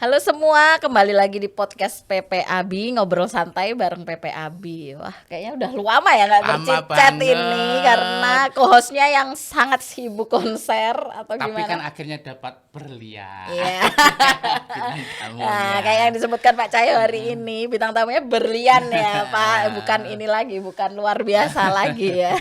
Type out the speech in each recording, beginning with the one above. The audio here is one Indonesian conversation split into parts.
Halo semua, kembali lagi di podcast PP Abi, ngobrol santai bareng PP Abi. Wah, kayaknya udah lama ya nggak Lama bercicet banget. ini karena co-hostnya yang sangat sibuk konser atau Tapi gimana? kan akhirnya dapat berlian. Iya. Bintang tamunya. Nah, kayak yang disebutkan Pak Cahyo hari ini, bintang tamunya berlian ya Pak, bukan ini lagi, bukan luar biasa lagi ya.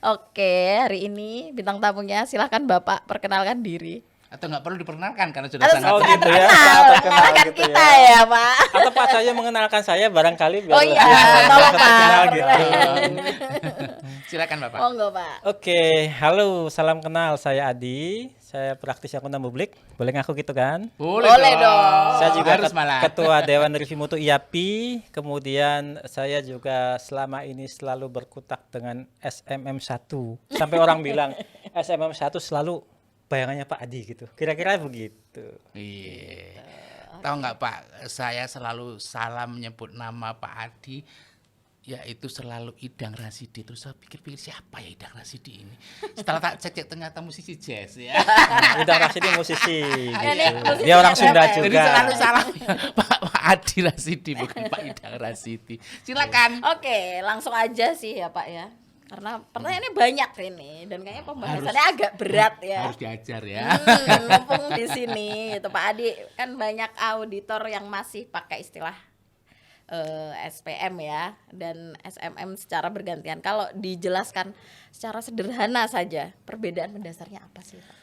Oke, hari ini bintang tamunya silahkan Bapak perkenalkan diri. Atau nggak perlu diperkenalkan karena sudah Atau sangat sangat gitu ya, terkenal, sangat terkenal mengenalkan gitu kita ya. ya Pak. Atau Pak Cahyo mengenalkan saya barangkali biar Oh iya, lebih tolong Pak. terkenal gitu. Silakan Bapak. Monggo Pak. Oke, halo, salam kenal. Saya Adi, saya praktisi akuntan publik. Boleh ngaku gitu kan? Boleh dong. Saya juga Harus malah. ketua Dewan Review Mutu IAPI. Kemudian saya juga selama ini selalu berkutat dengan SMM1. Sampai orang bilang SMM1 selalu bayangannya Pak Adi gitu. Kira-kira begitu. Iya. Tahu nggak Pak, saya selalu salah menyebut nama Pak Adi, yaitu selalu Idang Rasidi. Terus saya pikir-pikir siapa ya Idang Rasidi ini. Setelah tak cek ternyata musisi jazz ya. Udah Rasidi musisi. Ini Gitu. musisi Dia orang apa Sunda ya? Jadi juga. selalu salah Pak Adi Rasidi bukan Pak Idang Rasidi. Silakan. Oke, langsung aja sih ya Pak ya. Karena pertanyaannya banyak ini dan kayaknya pembahasannya agak berat ya. Harus diajar ya. Mumpung di sini itu Pak Adi kan banyak auditor yang masih pakai istilah SPM ya dan SMM secara bergantian. Kalau dijelaskan secara sederhana saja, perbedaan mendasarnya apa sih Pak?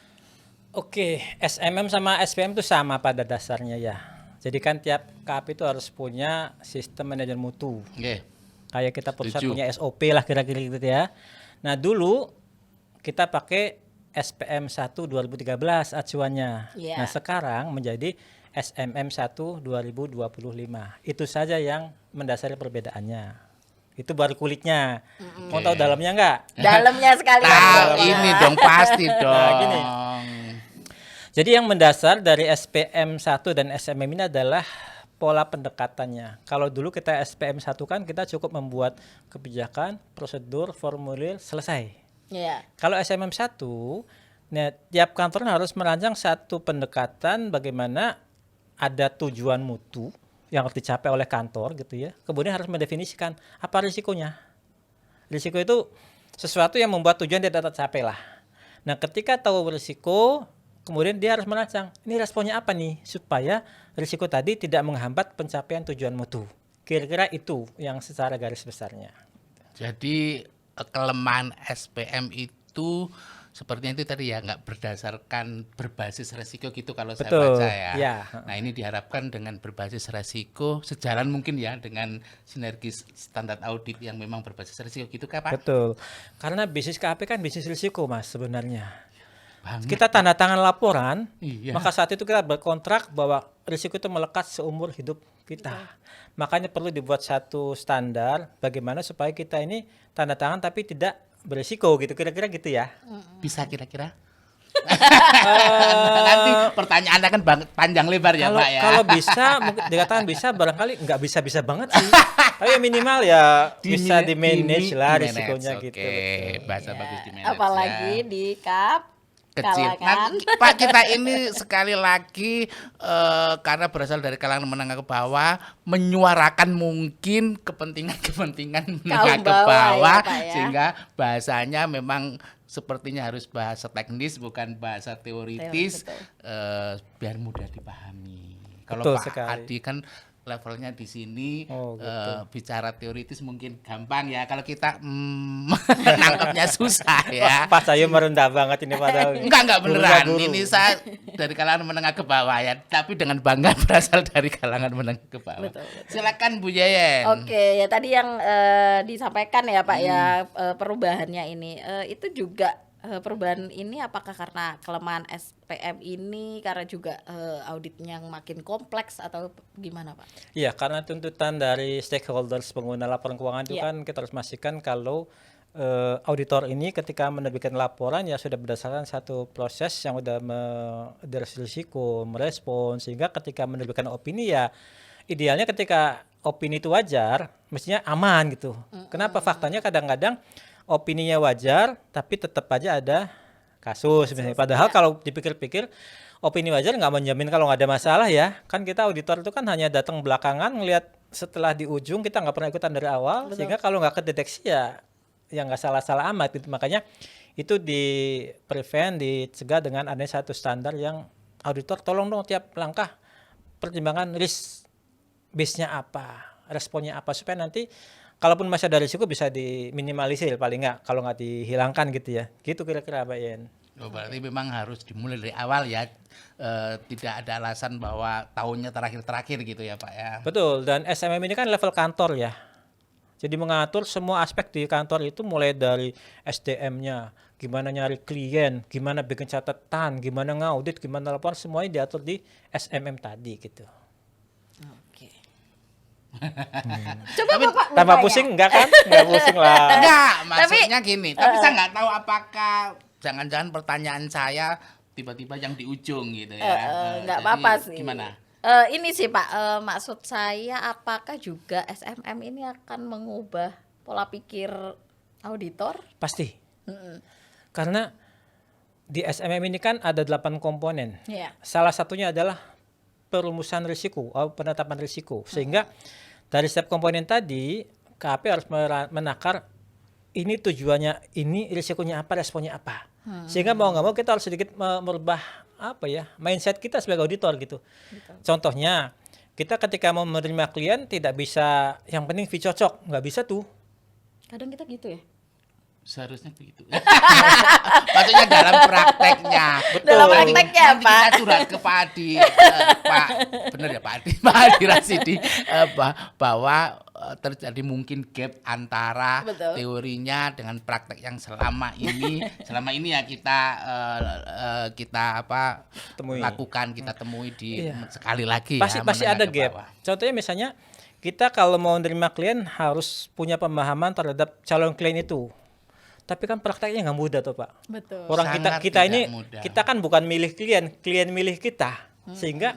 Oke, SMM sama SPM itu sama pada dasarnya ya. Jadi kan tiap KAP itu harus punya sistem manajemen mutu. Oke. Kayak kita perusahaan Setuju. punya SOP lah kira-kira gitu ya. Nah dulu kita pakai SPM 1 2013 acuannya. Iya. Nah sekarang menjadi SMM 1 2025. Itu saja yang mendasari perbedaannya. Itu baru kulitnya. Mau tahu dalamnya enggak? Dalamnya sekali Tahu Pak. ini dong pasti dong. gini. Jadi yang mendasar dari SPM 1 dan SMM ini adalah pola pendekatannya. Kalau dulu kita SPM 1 kan kita cukup membuat kebijakan, prosedur, formulir, selesai. Iya. Kalau SMM 1, nah, tiap kantor harus merancang satu pendekatan bagaimana ada tujuan mutu yang harus dicapai oleh kantor gitu ya. Kemudian harus mendefinisikan apa risikonya. Risiko itu sesuatu yang membuat tujuan tidak tercapai lah. Nah, ketika tahu risiko, kemudian dia harus merancang, ini responnya apa nih supaya risiko tadi tidak menghambat pencapaian tujuan mutu. Kira-kira itu yang secara garis besarnya. Jadi kelemahan SPM itu sepertinya itu tadi ya nggak berdasarkan berbasis resiko gitu kalau saya Betul, baca ya. ya. Nah ini diharapkan dengan berbasis resiko sejalan mungkin ya dengan sinergis standar audit yang memang berbasis resiko gitu kan Pak? Betul. Karena bisnis KAP kan bisnis risiko Mas sebenarnya. Banget. Kita tanda tangan laporan, Iya. maka saat itu kita berkontrak bahwa risiko itu melekat seumur hidup kita. Makanya perlu dibuat satu standar bagaimana supaya kita ini tanda tangan tapi tidak berisiko gitu. Kira-kira gitu ya. Bisa kira-kira? Nanti pertanyaan akan panjang lebar ya Kalau Pak ya. kalau bisa mungkin dikatakan bisa barangkali nggak bisa banget sih. Tapi minimal ya bisa di manage lah Di-manage, risikonya oke. gitu. Betul. Bahasa bagus di manage Apalagi ya. di kap Kecil. kalangan. Nah, Pak kita ini sekali lagi karena berasal dari kalangan menengah ke bawah menyuarakan mungkin kepentingan menengah ke bawah bawah ya, Pak, ya. sehingga bahasanya memang sepertinya harus bahasa teknis bukan bahasa teoritis Betul. biar mudah dipahami. Kalau Betul Pak sekali. Adi kan levelnya di sini Oh, gitu. bicara teoritis mungkin gampang ya. Kalau kita nangkepnya susah ya. Pak Cahyo merendah banget ini padahal. Enggak beneran. Guru. Ini saya dari kalangan menengah ke bawah ya, tapi dengan bangga berasal dari kalangan menengah ke bawah. Betul. Silakan Bu Yeyen. Oke, ya tadi yang disampaikan ya Pak ya perubahannya ini itu juga perubahan ini apakah karena kelemahan SPM ini karena juga auditnya yang makin kompleks atau gimana Pak? Iya, karena tuntutan dari stakeholders pengguna laporan keuangan itu Iya. kan kita harus pastikan kalau auditor ini ketika menerbitkan laporan ya sudah berdasarkan satu proses yang sudah mendeteksi risiko, merespon sehingga ketika menerbitkan opini ya idealnya ketika opini itu wajar mestinya aman gitu. Kenapa faktanya kadang-kadang opininya wajar tapi tetap aja ada kasus misalnya. Padahal kalau dipikir-pikir opini wajar nggak menjamin kalau nggak ada masalah ya. Kan kita auditor itu kan hanya datang belakangan ngelihat setelah di ujung, kita nggak pernah ikutan dari awal. Betul. Sehingga kalau nggak kedeteksi ya nggak salah-salah amat gitu. Makanya itu di prevent, dicegah dengan adanya satu standar yang auditor tolong dong tiap langkah pertimbangan risk base-nya apa, responnya apa, supaya nanti kalaupun masih ada risiko bisa diminimalisir paling nggak, kalau nggak dihilangkan gitu ya. Gitu kira-kira Pak Yen. Oh, berarti memang harus dimulai dari awal ya. Tidak ada alasan bahwa tahunnya terakhir-terakhir gitu ya Pak ya. Betul, dan SMM ini kan level kantor ya. Jadi mengatur semua aspek di kantor itu, mulai dari SDM-nya, gimana nyari klien, gimana bikin catatan, gimana ngaudit, gimana laporan, semuanya diatur di SMM tadi gitu. Oke. Coba Bapak Tambah bertanya. pusing enggak kan? Enggak pusing lah. Enggak, maksudnya gini. Tapi saya nggak tahu apakah jangan-jangan pertanyaan saya tiba-tiba yang di ujung gitu ya. Nggak Jadi apa-apa sih. Gimana? Ini sih Pak, maksud saya apakah juga SMM ini akan mengubah pola pikir auditor? Pasti. Mm-mm. Karena di SMM ini kan ada 8 komponen. Iya. Salah satunya adalah perumusan risiko atau penetapan risiko. Sehingga dari setiap komponen tadi, KAP harus menakar ini tujuannya, ini risikonya apa, responnya apa. Sehingga mau nggak mau kita harus sedikit merubah apa ya, mindset kita sebagai auditor gitu. Betul. Contohnya, kita ketika mau menerima klien tidak bisa yang penting fee cocok, nggak bisa tuh. Kadang kita gitu ya. Seharusnya begitu. Maksudnya dalam prakteknya. Dalam Nanti- prakteknya, nanti Pak. kita curhat ke Pak Adi. Pak, benar ya Pak Adi? Pak Adi Rasidi, bahwa terjadi mungkin gap antara Betul. teorinya dengan praktek yang selama ini ya kita Temui. lakukan, kita temui di Iya. sekali lagi Pasti ya, pasti menengah ada ke gap. bawah. Contohnya misalnya kita kalau mau menerima klien harus punya pemahaman terhadap calon klien itu. Tapi kan prakteknya nggak mudah tuh Pak. Betul. Orang Sangat kita tidak ini mudah. kita kan bukan milih klien milih kita. Sehingga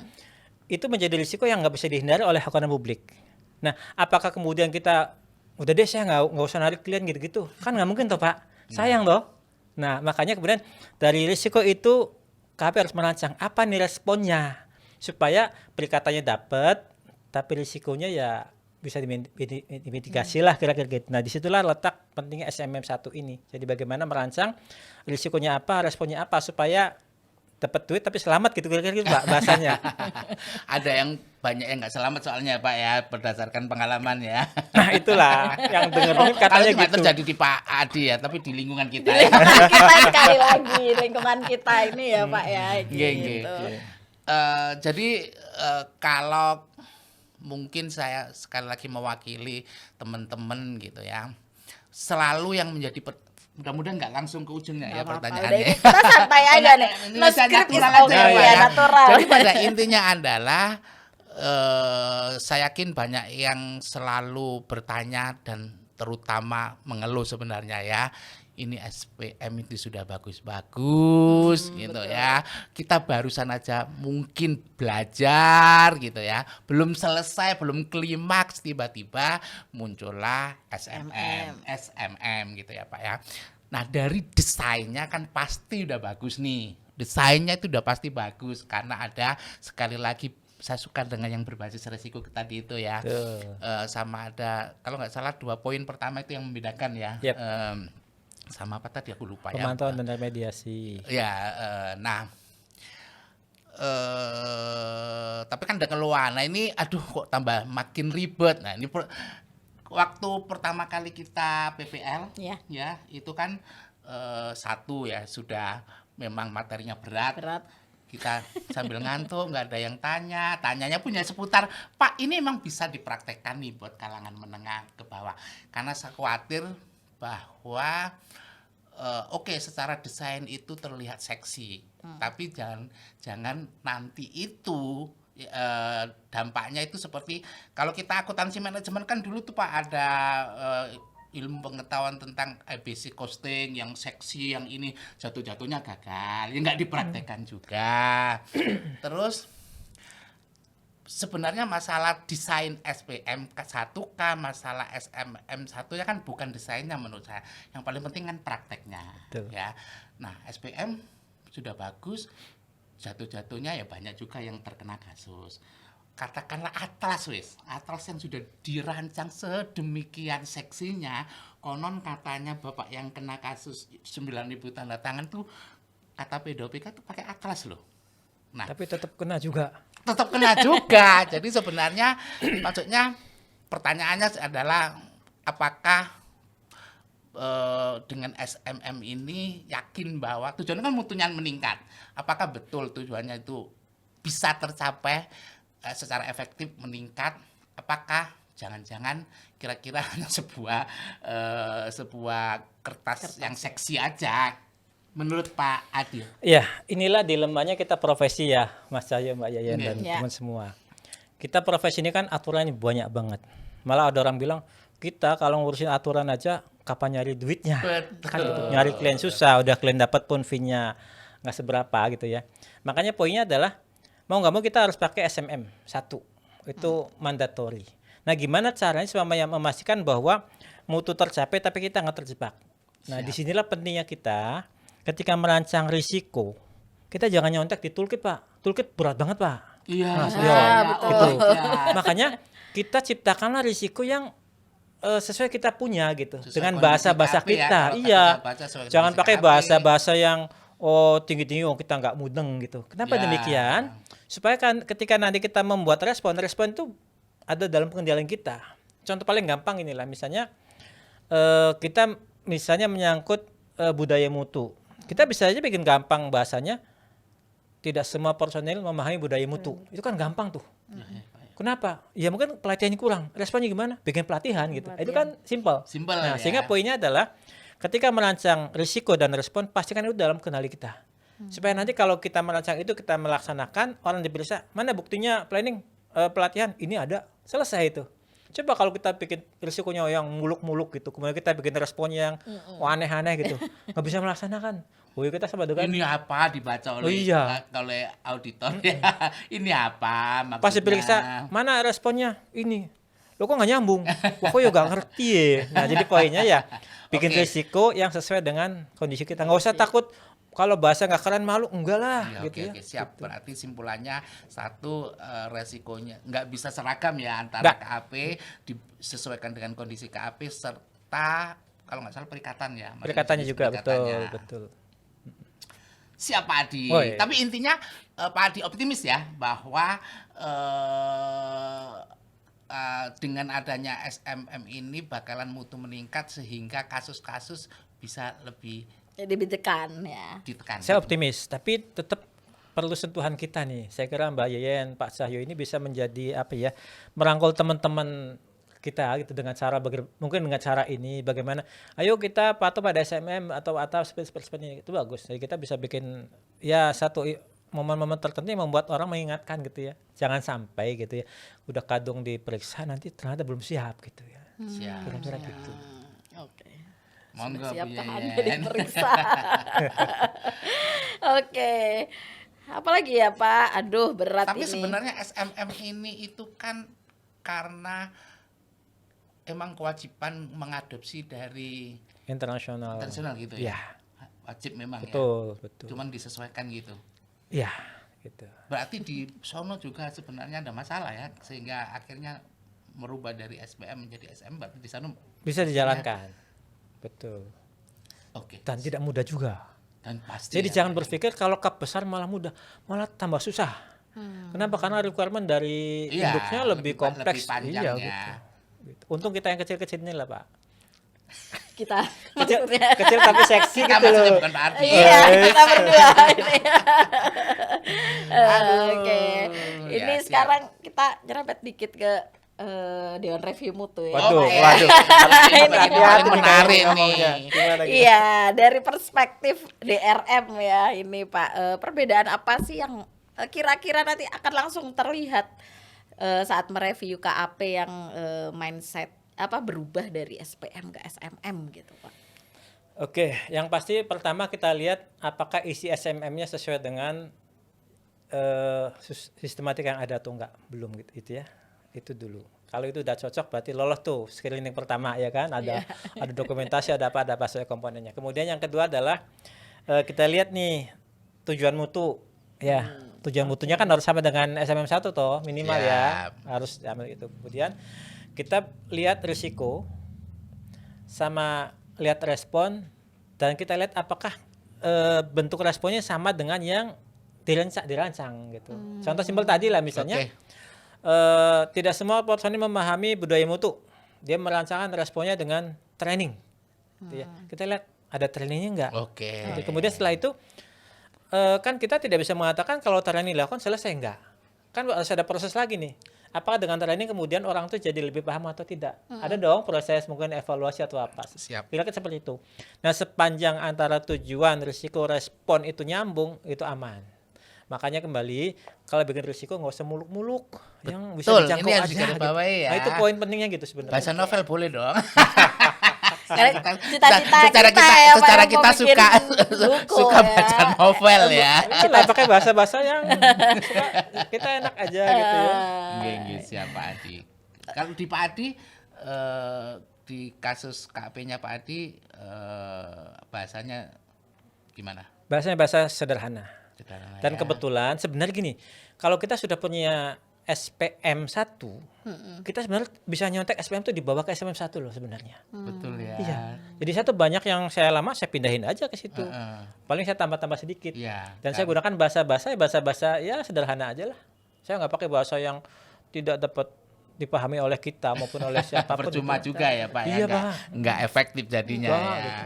itu menjadi risiko yang nggak bisa dihindari oleh akuntan publik. Nah, apakah kemudian kita udah deh saya nggak usah narik klien gitu-gitu? Kan nggak mungkin tuh Pak. Sayang toh. Nah, makanya kemudian dari risiko itu KP harus merancang apa nih responnya supaya perikatannya dapat, tapi risikonya ya bisa dimitigasi lah kira-kira gitu. Nah, disitulah letak pentingnya SMM 1 ini. Jadi bagaimana merancang risikonya apa, responnya apa supaya dapat duit tapi selamat gitu kira-kira gitu Pak bahasanya. Ada yang banyak yang nggak selamat soalnya Pak ya, berdasarkan pengalaman ya. Nah, itulah yang dengerin Kalau katanya itu nggak gitu. terjadi di Pak Adi ya, tapi di lingkungan kita Di ya. lingkungan kita sekali lagi, lingkungan kita ini ya Pak ya. Iya, Gitu. iya. Jadi kalau mungkin saya sekali lagi mewakili teman-teman gitu ya, selalu yang menjadi mudah-mudahan nggak langsung ke ujungnya ya Nggak apa-apa, pertanyaannya. udah, kita santai aja nih. Ini No saya script is natural aja okay, ya, Pak ya, ya. natural. Jadi pada intinya adalah saya yakin banyak yang selalu bertanya dan terutama mengeluh sebenarnya ya. Ini SPM itu sudah bagus-bagus gitu betul. ya. Kita barusan aja mungkin belajar gitu ya. Belum selesai, belum klimaks tiba-tiba muncullah SMM gitu ya Pak ya. Nah, dari desainnya kan pasti udah bagus nih. Desainnya itu udah pasti bagus karena ada sekali lagi saya suka dengan yang berbasis resiko tadi itu ya. Sama ada kalau nggak salah 2 poin pertama itu yang membedakan ya. Yep. Sama apa tadi aku lupa ya. Pemantauan dan remediasi. Ya, tapi kan udah keluar. Nah ini, aduh kok tambah makin ribet. Nah ini waktu pertama kali kita PPL, Ya. ya itu kan satu ya sudah memang materinya berat. Kita sambil ngantuk, nggak ada yang tanyanya punya seputar, Pak ini emang bisa dipraktekkan nih buat kalangan menengah ke bawah. Karena saya khawatir bahwa oke, secara desain itu terlihat seksi, tapi jangan nanti itu dampaknya itu seperti kalau kita akuntansi manajemen kan dulu tuh Pak ada ilmu pengetahuan tentang ABC costing yang seksi, yang ini jatuh-jatuhnya gagal, ya nggak dipraktekkan juga. Terus sebenarnya masalah desain SPM 1K, masalah SMM 1 ya kan bukan desainnya menurut saya. Yang paling penting kan prakteknya. Betul. Ya. Nah, SPM sudah bagus, jatuh-jatuhnya ya banyak juga yang terkena kasus. Katakanlah atlas yang sudah dirancang sedemikian seksinya, konon katanya Bapak yang kena kasus 9.000 tanda tangan tuh kata PDOPK tuh pakai atlas loh. Nah, Tapi tetap kena juga. tetap kena juga. Jadi sebenarnya maksudnya pertanyaannya adalah apakah dengan SMM ini yakin bahwa tujuannya kan mutunya meningkat. Apakah betul tujuannya itu bisa tercapai secara efektif meningkat? Apakah jangan-jangan kira-kira hanya sebuah kertas yang seksi aja? Menurut Pak Adil. Iya, inilah dilemanya kita profesi ya, Mas Cahyo, Mbak Yayan, dan Iya. teman semua. Kita profesi ini kan aturannya banyak banget. Malah ada orang bilang, kita kalau ngurusin aturan aja, kapan nyari duitnya? Kan gitu. Nyari klien susah, udah klien dapat pun fee-nya nggak seberapa gitu ya. Makanya poinnya adalah, mau nggak mau kita harus pakai SMM 1. Itu mandatory. Nah, gimana caranya supaya memastikan bahwa mutu tercapai tapi kita nggak terjebak? Nah, disinilah pentingnya kita ketika merancang risiko, kita jangan nyontek di toolkit, Pak. Toolkit berat banget, Pak. Iya, Nah, iya, betul. gitu. Makanya kita ciptakanlah risiko yang sesuai kita punya gitu. Sesuai Dengan kondisi bahasa-bahasa KP ya, kita. kalau Iya. kita baca sesuai Jangan kondisi pakai KP. bahasa-bahasa yang tinggi-tinggi kita nggak mudeng gitu. Kenapa Ya. demikian? Supaya kan ketika nanti kita membuat respon itu ada dalam pengendalian kita. Contoh paling gampang inilah, misalnya kita misalnya menyangkut budaya mutu. Kita bisa aja bikin gampang bahasanya, tidak semua personel memahami budaya mutu. Itu kan gampang tuh. Kenapa? Ya mungkin pelatihannya kurang. Responnya gimana? Bikin pelatihan gitu. Itu kan simpel. Simpel Nah, ya. sehingga poinnya adalah ketika merancang risiko dan respon, pastikan itu dalam kendali kita. Supaya nanti kalau kita merancang itu, kita melaksanakan, orang diperiksa, mana buktinya planning pelatihan? Ini ada. Selesai itu. Coba kalau kita bikin risikonya yang muluk-muluk gitu, kemudian kita bikin responnya yang aneh-aneh gitu, nggak bisa melaksanakan. Woi, kita sama dengan Ini apa dibaca oleh Oh, iya. oleh auditor ya. Ini apa maksudnya? pas diperiksa, mana responnya? Ini. Lo kok nggak nyambung? Wah, kok ya nggak ngerti ya. Nah, jadi poinnya ya bikin Oke. risiko yang sesuai dengan kondisi kita. Nggak usah takut kalau bahasa nggak keren, malu, enggak lah Ya, gitu ya. oke, siap. Berarti simpulannya satu, resikonya nggak bisa seragam ya antara Nggak. KAP disesuaikan dengan kondisi KAP serta kalau nggak salah perikatan ya. Maksudnya Perikatannya jenis juga perikatannya. betul. Siap Pak Adi. Oh, iya. Tapi intinya Pak Adi optimis ya bahwa dengan adanya SMM ini bakalan mutu meningkat sehingga kasus-kasus bisa lebih Jadi ditekan ya. ditekan. Saya optimis, tapi tetap perlu sentuhan kita nih. Saya kira Mbak Yayan, Pak Cahyo ini bisa menjadi apa ya, merangkul teman-teman kita gitu dengan cara mungkin dengan cara ini bagaimana. Ayo kita patuh pada SMM atau seperti ini, itu bagus. Jadi kita bisa bikin ya satu momen-momen tertentu yang membuat orang mengingatkan gitu ya. Jangan sampai gitu ya, udah kadung diperiksa nanti ternyata belum siap gitu ya. Siap. Kira-kira gitu. Oke. Monggo Bu Siapkah Anda Yayan. diperiksa? Oke. Apalagi ya Pak? Aduh berat Tapi ini. sebenarnya SMM ini itu kan karena emang kewajiban mengadopsi dari Internasional. internasional gitu ya. Ya, Wajib memang betul. ya. Cuman disesuaikan gitu. Ya, gitu. Berarti di sono juga sebenarnya ada masalah ya sehingga akhirnya merubah dari SBM menjadi SM berarti di sana Bisa dijalankan. Betul. oke. Dan tidak mudah juga. Dan pasti Jadi ya, jangan Pak. berpikir kalau cup besar malah mudah, malah tambah susah. Kenapa? Karena requirement dari Iya, induknya lebih kompleks. lebih panjang Iya, ya. gitu. Untung kita yang kecil-kecil ini lah, Pak. Kita Kecil, maksudnya. kecil tapi seksi Kita gitu maksudnya loh. bukan Pak Ardi. Iya, kita berdua ini. Oke. ya, Ini siap. sekarang kita nyerempet dikit ke Dewan Review Mutu ya. Waduh, Pak, ya. waduh. Ini Hati-hati paling nih menarik kalau ngomongnya. nih. Gimana gitu? Iya, dari perspektif DRM ya ini Pak, perbedaan apa sih yang kira-kira nanti akan langsung terlihat saat mereview KAP yang mindset apa berubah dari SPM ke SMM gitu Pak? Oke, yang pasti pertama kita lihat apakah isi SMM-nya sesuai dengan sistematika yang ada atau enggak, belum gitu ya. Itu dulu. Kalau itu udah cocok berarti lolos tuh screening pertama ya kan, ada dokumentasi, ada apa soal komponennya. Kemudian yang kedua adalah kita lihat nih tujuan mutu ya. Tujuan mutunya kan harus sama dengan SMM 1 toh minimal ya. Harus ambil itu. Kemudian kita lihat risiko sama lihat respon dan kita lihat apakah bentuk responnya sama dengan yang dirancang gitu. Contoh simpel tadi lah misalnya tidak semua personil memahami budaya mutu. Dia merancangkan responnya dengan training. Gitu ya. Kita lihat ada trainingnya enggak. Gitu. Kemudian setelah itu kan kita tidak bisa mengatakan kalau training dilakukan selesai enggak. Kan harus ada proses lagi nih. Apakah dengan training kemudian orang tuh jadi lebih paham atau tidak? Ada dong proses mungkin evaluasi atau apa. Siap. Kira-kira seperti itu. Nah, sepanjang antara tujuan, risiko, respon itu nyambung, itu aman. Makanya kembali kalau bikin risiko nggak usah muluk-muluk, yang bisa dijangkau ini harus aja. digarisbawahi ya. Nah, itu poin pentingnya gitu sebenarnya. Bahasa novel boleh dong. Cita-cita secara kita ya, Pak, secara yang kita mau bikin buku suka ya. baca novel ya. Itulah pakai bahasa-bahasa yang kita enak aja gitu ya. Nggih, siap Pak Adi. Kalau di Pak Adi di kasus KP-nya Pak Adi bahasanya gimana? Bahasanya bahasa sederhana. Sederhana Dan ya. kebetulan sebenarnya gini, kalau kita sudah punya SPM 1, kita sebenarnya bisa nyontek SPM itu dibawa ke SPM 1 loh sebenarnya. Betul ya. Iya. Jadi satu banyak yang saya lama saya pindahin aja ke situ. Paling saya tambah-tambah sedikit. Iya. Dan saya gunakan bahasa-bahasa ya sederhana aja lah. Saya nggak pakai bahasa yang tidak dapat dipahami oleh kita maupun oleh siapapun. Percuma itu. juga ya Pak ya. Iya, Pak. Nggak efektif jadinya Enggak, ya.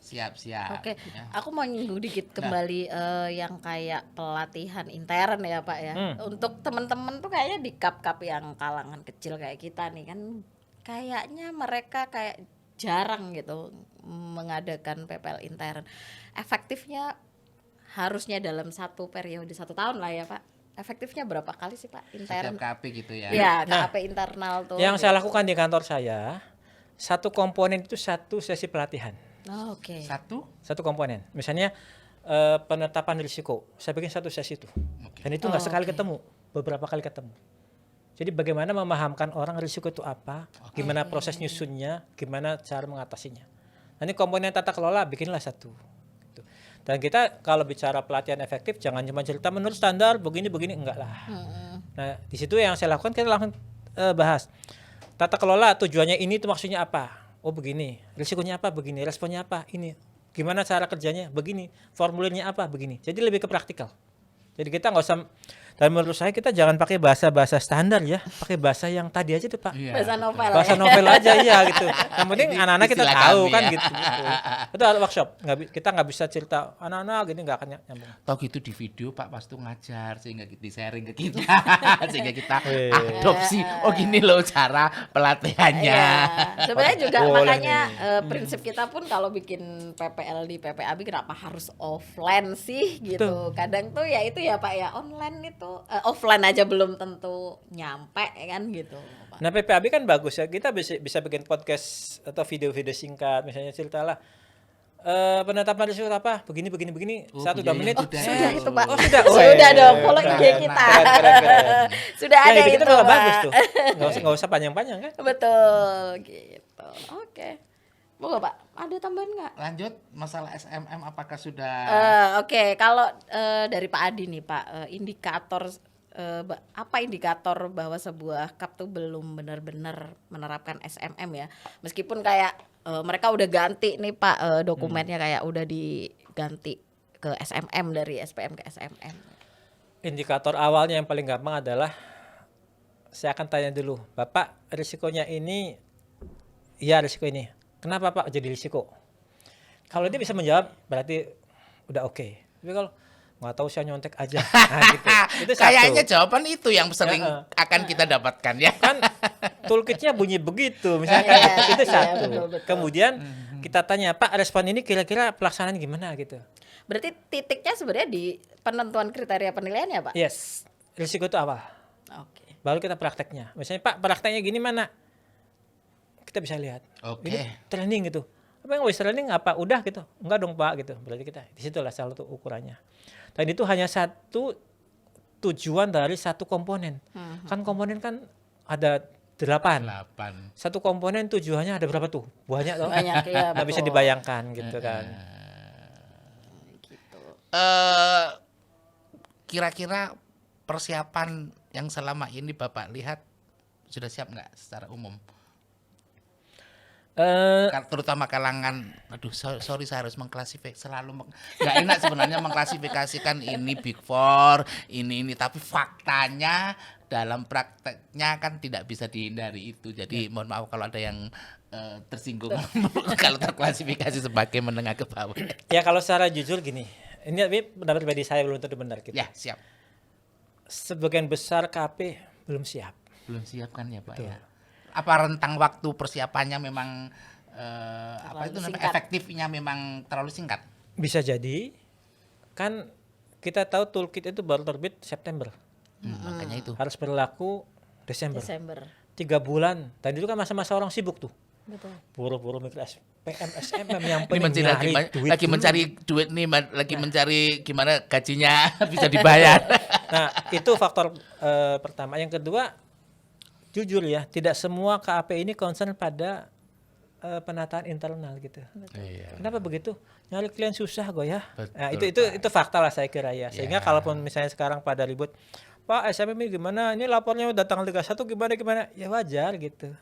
Siap. Oke, Ya. aku mau nyinggung dikit kembali yang kayak pelatihan intern ya Pak ya. Untuk teman-teman tuh kayaknya di kap-kap yang kalangan kecil kayak kita nih kan, kayaknya mereka kayak jarang gitu mengadakan PPL intern. Efektifnya harusnya dalam satu periode 1 tahun lah ya Pak. Efektifnya berapa kali sih Pak intern? Setiap KP gitu ya. Ya, Nah, KP internal tuh. Yang saya lakukan di kantor saya, satu komponen itu satu sesi pelatihan. Oh, oke. Satu komponen. Misalnya penetapan risiko. Saya bikin satu sesi itu. Dan itu nggak sekali ketemu, beberapa kali ketemu. Jadi bagaimana memahamkan orang risiko itu apa, gimana proses nyusunnya, gimana cara mengatasinya. Nanti komponen tata kelola bikinlah satu. Gitu. Dan kita kalau bicara pelatihan efektif jangan cuma cerita menurut standar begini enggak lah. Nah di situ yang saya lakukan kita langsung bahas tata kelola tujuannya ini itu maksudnya apa. Oh begini, risikonya apa begini, responnya apa ini, gimana cara kerjanya begini, formulirnya apa begini. Jadi lebih ke praktikal. Jadi kita nggak usah, dan menurut saya kita jangan pakai bahasa standar ya, pakai bahasa yang tadi aja tuh Pak. Iya, Bahasa novel. Bahasa ya? novel aja ya gitu. Yang penting Ini anak-anak kita istilah tahu kami kan ya. gitu. Itu ada workshop. Kita nggak bisa cerita anak-anak gini nggak akan nyambung. Tahu gitu di video Pak pas tuh ngajar sehingga di sharing ke kita sehingga kita adopsi. Oh gini loh cara pelatihannya. Iya. Sebenarnya juga Boleh makanya prinsip kita pun kalau bikin PPL di PPAB kenapa harus offline sih gitu. Kadang tuh ya itu ya Pak ya online itu offline aja belum tentu nyampe kan gitu Pak. Nah PPAB kan bagus ya, kita bisa bikin podcast atau video-video singkat, misalnya ceritalah penetapan risiko apa, begini, Oh, 1-2 iya, menit. sudah. Sudah itu Pak. Oh sudah, Sudah dong, follow keren. IG kita. Keren. Sudah Yang ada gitu itu malah Pak. bagus tuh, nggak usah panjang-panjang kan. Betul gitu. Oke. Moga Pak, ada tambahan nggak? Lanjut masalah SMM apakah sudah Oke, kalau dari Pak Adi nih Pak, indikator apa indikator bahwa sebuah kap tuh belum benar-benar menerapkan SMM ya? Meskipun kayak mereka udah ganti nih Pak dokumennya kayak udah diganti ke SMM dari SPM ke SMM. Indikator awalnya yang paling gampang adalah saya akan tanya dulu, Bapak risikonya ini, iya risiko ini. Kenapa Pak jadi risiko? Kalau dia bisa menjawab berarti udah oke. Tapi kalau nggak tahu saya nyontek aja. Nah, gitu. Itu satu. kayaknya jawaban itu yang sering Ya, akan kita dapatkan ya. Kan toolkitnya bunyi begitu misalnya Iya, itu iya, satu. betul. Kemudian kita tanya Pak respon ini kira-kira pelaksanaan gimana gitu. Berarti titiknya sebenarnya di penentuan kriteria penilaian ya Pak? Yes, risiko itu apa? Oke. Baru kita prakteknya. Misalnya Pak prakteknya gini mana? Kita bisa lihat. Oke. Ini training gitu. Apa yang wis training apa? Udah gitu. Enggak dong Pak gitu. Berarti kita di situlah salah satu ukurannya. Dan itu hanya satu tujuan dari satu komponen. Kan komponen kan ada 8. 8. Satu komponen tujuannya ada berapa tuh? Banyak loh. Banyak ya. Nggak bisa betul. dibayangkan gitu kan. Gitu. Kira-kira persiapan yang selama ini Bapak lihat sudah siap nggak secara umum? Terutama kalangan, aduh sorry saya harus mengklasifikasi, nggak enak sebenarnya mengklasifikasikan ini Big Four, ini, tapi faktanya dalam prakteknya kan tidak bisa dihindari itu. Jadi mohon maaf kalau ada yang tersinggung kalau terklasifikasi sebagai menengah ke bawah. Ya kalau secara jujur gini, ini pendapat pribadi saya belum tentu benar gitu. Ya siap. Sebagian besar KP belum siap. Belum siap kan ya Pak Betul. ya? Apa rentang waktu persiapannya memang apa itu namanya, singkat. efektifnya memang terlalu singkat? Bisa jadi, kan kita tahu toolkit itu baru terbit September. Makanya itu. Harus berlaku Desember. 3 bulan. Tadi itu kan masa-masa orang sibuk tuh. Betul. Buru-buru mikir SPM, SMM yang Ini penting mencari nyari duit lagi dulu. mencari duit nih, lagi mencari gimana gajinya bisa dibayar. Nah, itu faktor pertama. Yang kedua, jujur ya, tidak semua KAP ini concern pada penataan internal gitu. Iya. Kenapa begitu? Nyari klien susah kok ya. Nah, Betul, itu fakta lah saya kira ya. Sehingga kalaupun misalnya sekarang pada ribut, Pak SMM ini gimana? Ini lapornya udah tanggal 31 gimana? Ya wajar gitu.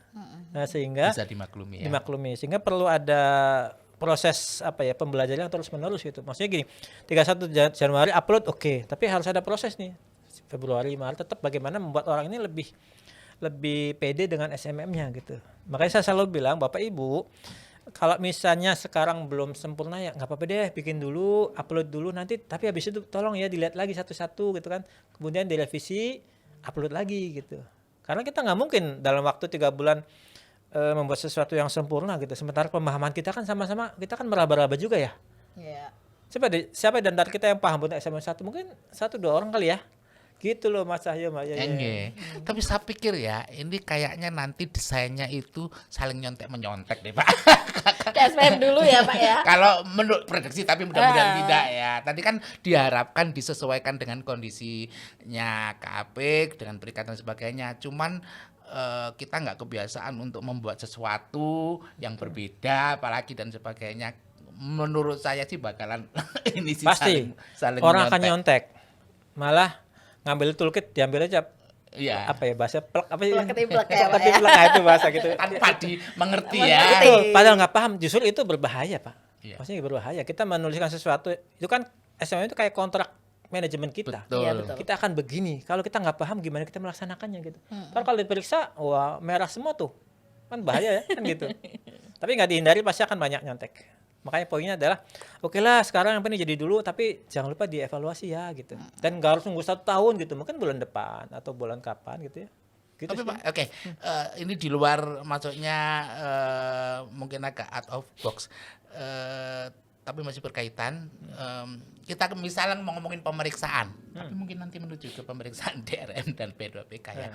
Nah, sehingga Bisa dimaklumi ya. dimaklumi. Sehingga perlu ada proses pembelajaran yang terus-menerus gitu. Maksudnya gini, 31 Januari upload oke, tapi harus ada proses nih. Februari, Maret tetap bagaimana membuat orang ini lebih pede dengan SMM-nya gitu. Makanya saya selalu bilang Bapak Ibu, kalau misalnya sekarang belum sempurna ya nggak apa-apa deh, bikin dulu, upload dulu nanti, tapi habis itu tolong ya dilihat lagi satu-satu gitu kan. Kemudian direvisi, upload lagi gitu. Karena kita nggak mungkin dalam waktu 3 bulan membuat sesuatu yang sempurna gitu. Sementara pemahaman kita kan sama-sama, kita kan meraba-raba juga ya. Iya. Siapa di antara kita yang paham tentang SMM 1? Mungkin 1-2 orang kali ya. Gitu loh Mas Cahyo, Mbak Yaya. Enggak. Tapi saya pikir ya, ini kayaknya nanti desainnya itu saling nyontek-menyontek deh Pak. Kayak SPM dulu ya Pak ya. Kalau menurut prediksi, tapi mudah-mudahan tidak ya. Tadi kan diharapkan disesuaikan dengan kondisinya KAP, dengan perikatan dan sebagainya. Cuman kita nggak kebiasaan untuk membuat sesuatu yang berbeda, apalagi dan sebagainya. Menurut saya sih bakalan ini sih Pasti saling orang akan menyontek. nyontek. Malah ngambil toolkit diambil aja Iya. apa ya bahasa plek apa sih? Plek ketiplek ya, Pak, Plek ketiplek, nah, itu bahasa gitu. Tanpa mengerti ya. Mengerti. Betul, padahal nggak paham, justru itu berbahaya Pak. Iya. Maksudnya berbahaya. Kita menuliskan sesuatu itu kan SMM itu kayak kontrak manajemen kita. Betul. Iya, betul. Kita akan begini. Kalau kita nggak paham gimana kita melaksanakannya gitu. Ntar kalau diperiksa, wah merah semua tuh, kan bahaya ya kan gitu. Tapi nggak dihindari pasti akan banyak nyontek. Makanya poinnya adalah, oke lah sekarang yang penting jadi dulu, tapi jangan lupa dievaluasi ya gitu. Dan nggak harus nunggu 1 tahun gitu, mungkin bulan depan atau bulan kapan gitu ya. Gitu Tapi sih. Pak, oke, ini di luar maksudnya mungkin agak out of box, tapi masih berkaitan. Kita misalnya mau ngomongin pemeriksaan, tapi mungkin nanti menuju ke pemeriksaan DRM dan P2PK ya.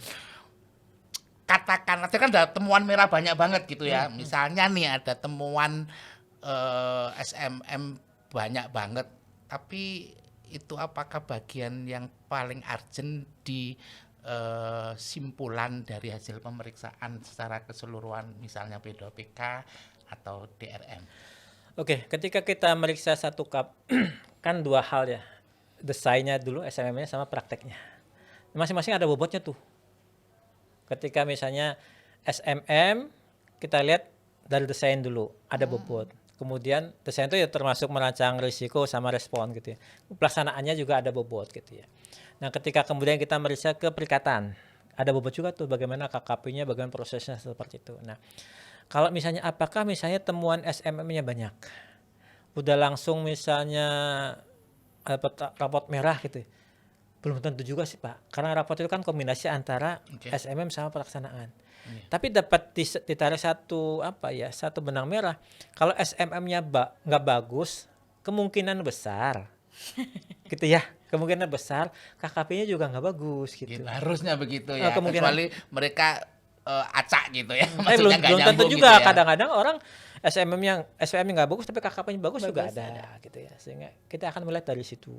Katakanlah, itu kan ada temuan merah banyak banget gitu ya. Misalnya nih ada temuan SMM banyak banget, tapi itu apakah bagian yang paling urgent di simpulan dari hasil pemeriksaan secara keseluruhan, misalnya P2PK atau DRM? Oke, ketika kita meriksa satu kap, kan 2 hal ya, desainnya dulu SMM-nya sama prakteknya. Masing-masing ada bobotnya tuh. Ketika misalnya SMM, kita lihat dari desain dulu, ada bobot. Kemudian desain itu ya termasuk merancang risiko sama respon gitu ya. Pelaksanaannya juga ada bobot gitu ya. Nah ketika kemudian kita meriksa ke perikatan, ada bobot juga tuh bagaimana KKP-nya, bagaimana prosesnya seperti itu. Nah kalau misalnya apakah misalnya temuan SMM-nya banyak, udah langsung misalnya raport merah gitu ya. Belum tentu juga sih Pak, karena raport itu kan kombinasi antara SMM sama pelaksanaan. Tapi dapat ditarik satu benang merah. Kalau SMM-nya nggak bagus, kemungkinan besar, gitu ya. Kemungkinan besar KKP-nya juga nggak bagus gitu. Harusnya begitu ya. Kemungkinan. Kecuali mereka acak gitu ya. Belum Maksudnya nggak tentu nyambung juga. gitu ya. Kadang-kadang orang SMM-nya nggak bagus, tapi KKP-nya bagus juga ada, gitu ya. Sehingga kita akan melihat dari situ.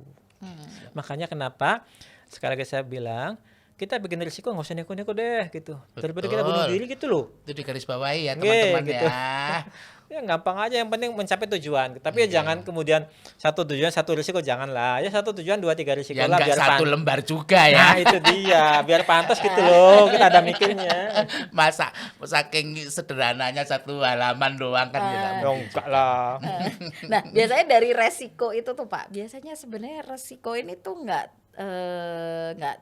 Makanya kenapa Sekali lagi saya bilang, kita bikin risiko nggak usah neko-neko deh gitu. Daripada kita bunuh diri gitu loh. Itu digarisbawahi ya Nggih, teman-teman gitu. ya. Ya gampang aja, yang penting mencapai tujuan. Tapi ya jangan kemudian satu tujuan satu risiko, janganlah. Ya satu tujuan 2-3 risiko Ya lah enggak biar satu pan- lembar juga ya. Nah itu dia, biar pantas gitu loh. Kita ada mikirnya. Masa saking sederhananya satu halaman doang kan ya nggak Ya mungkin enggak juga. lah. Nah, biasanya dari resiko itu tuh Pak, biasanya sebenarnya resiko ini tuh nggak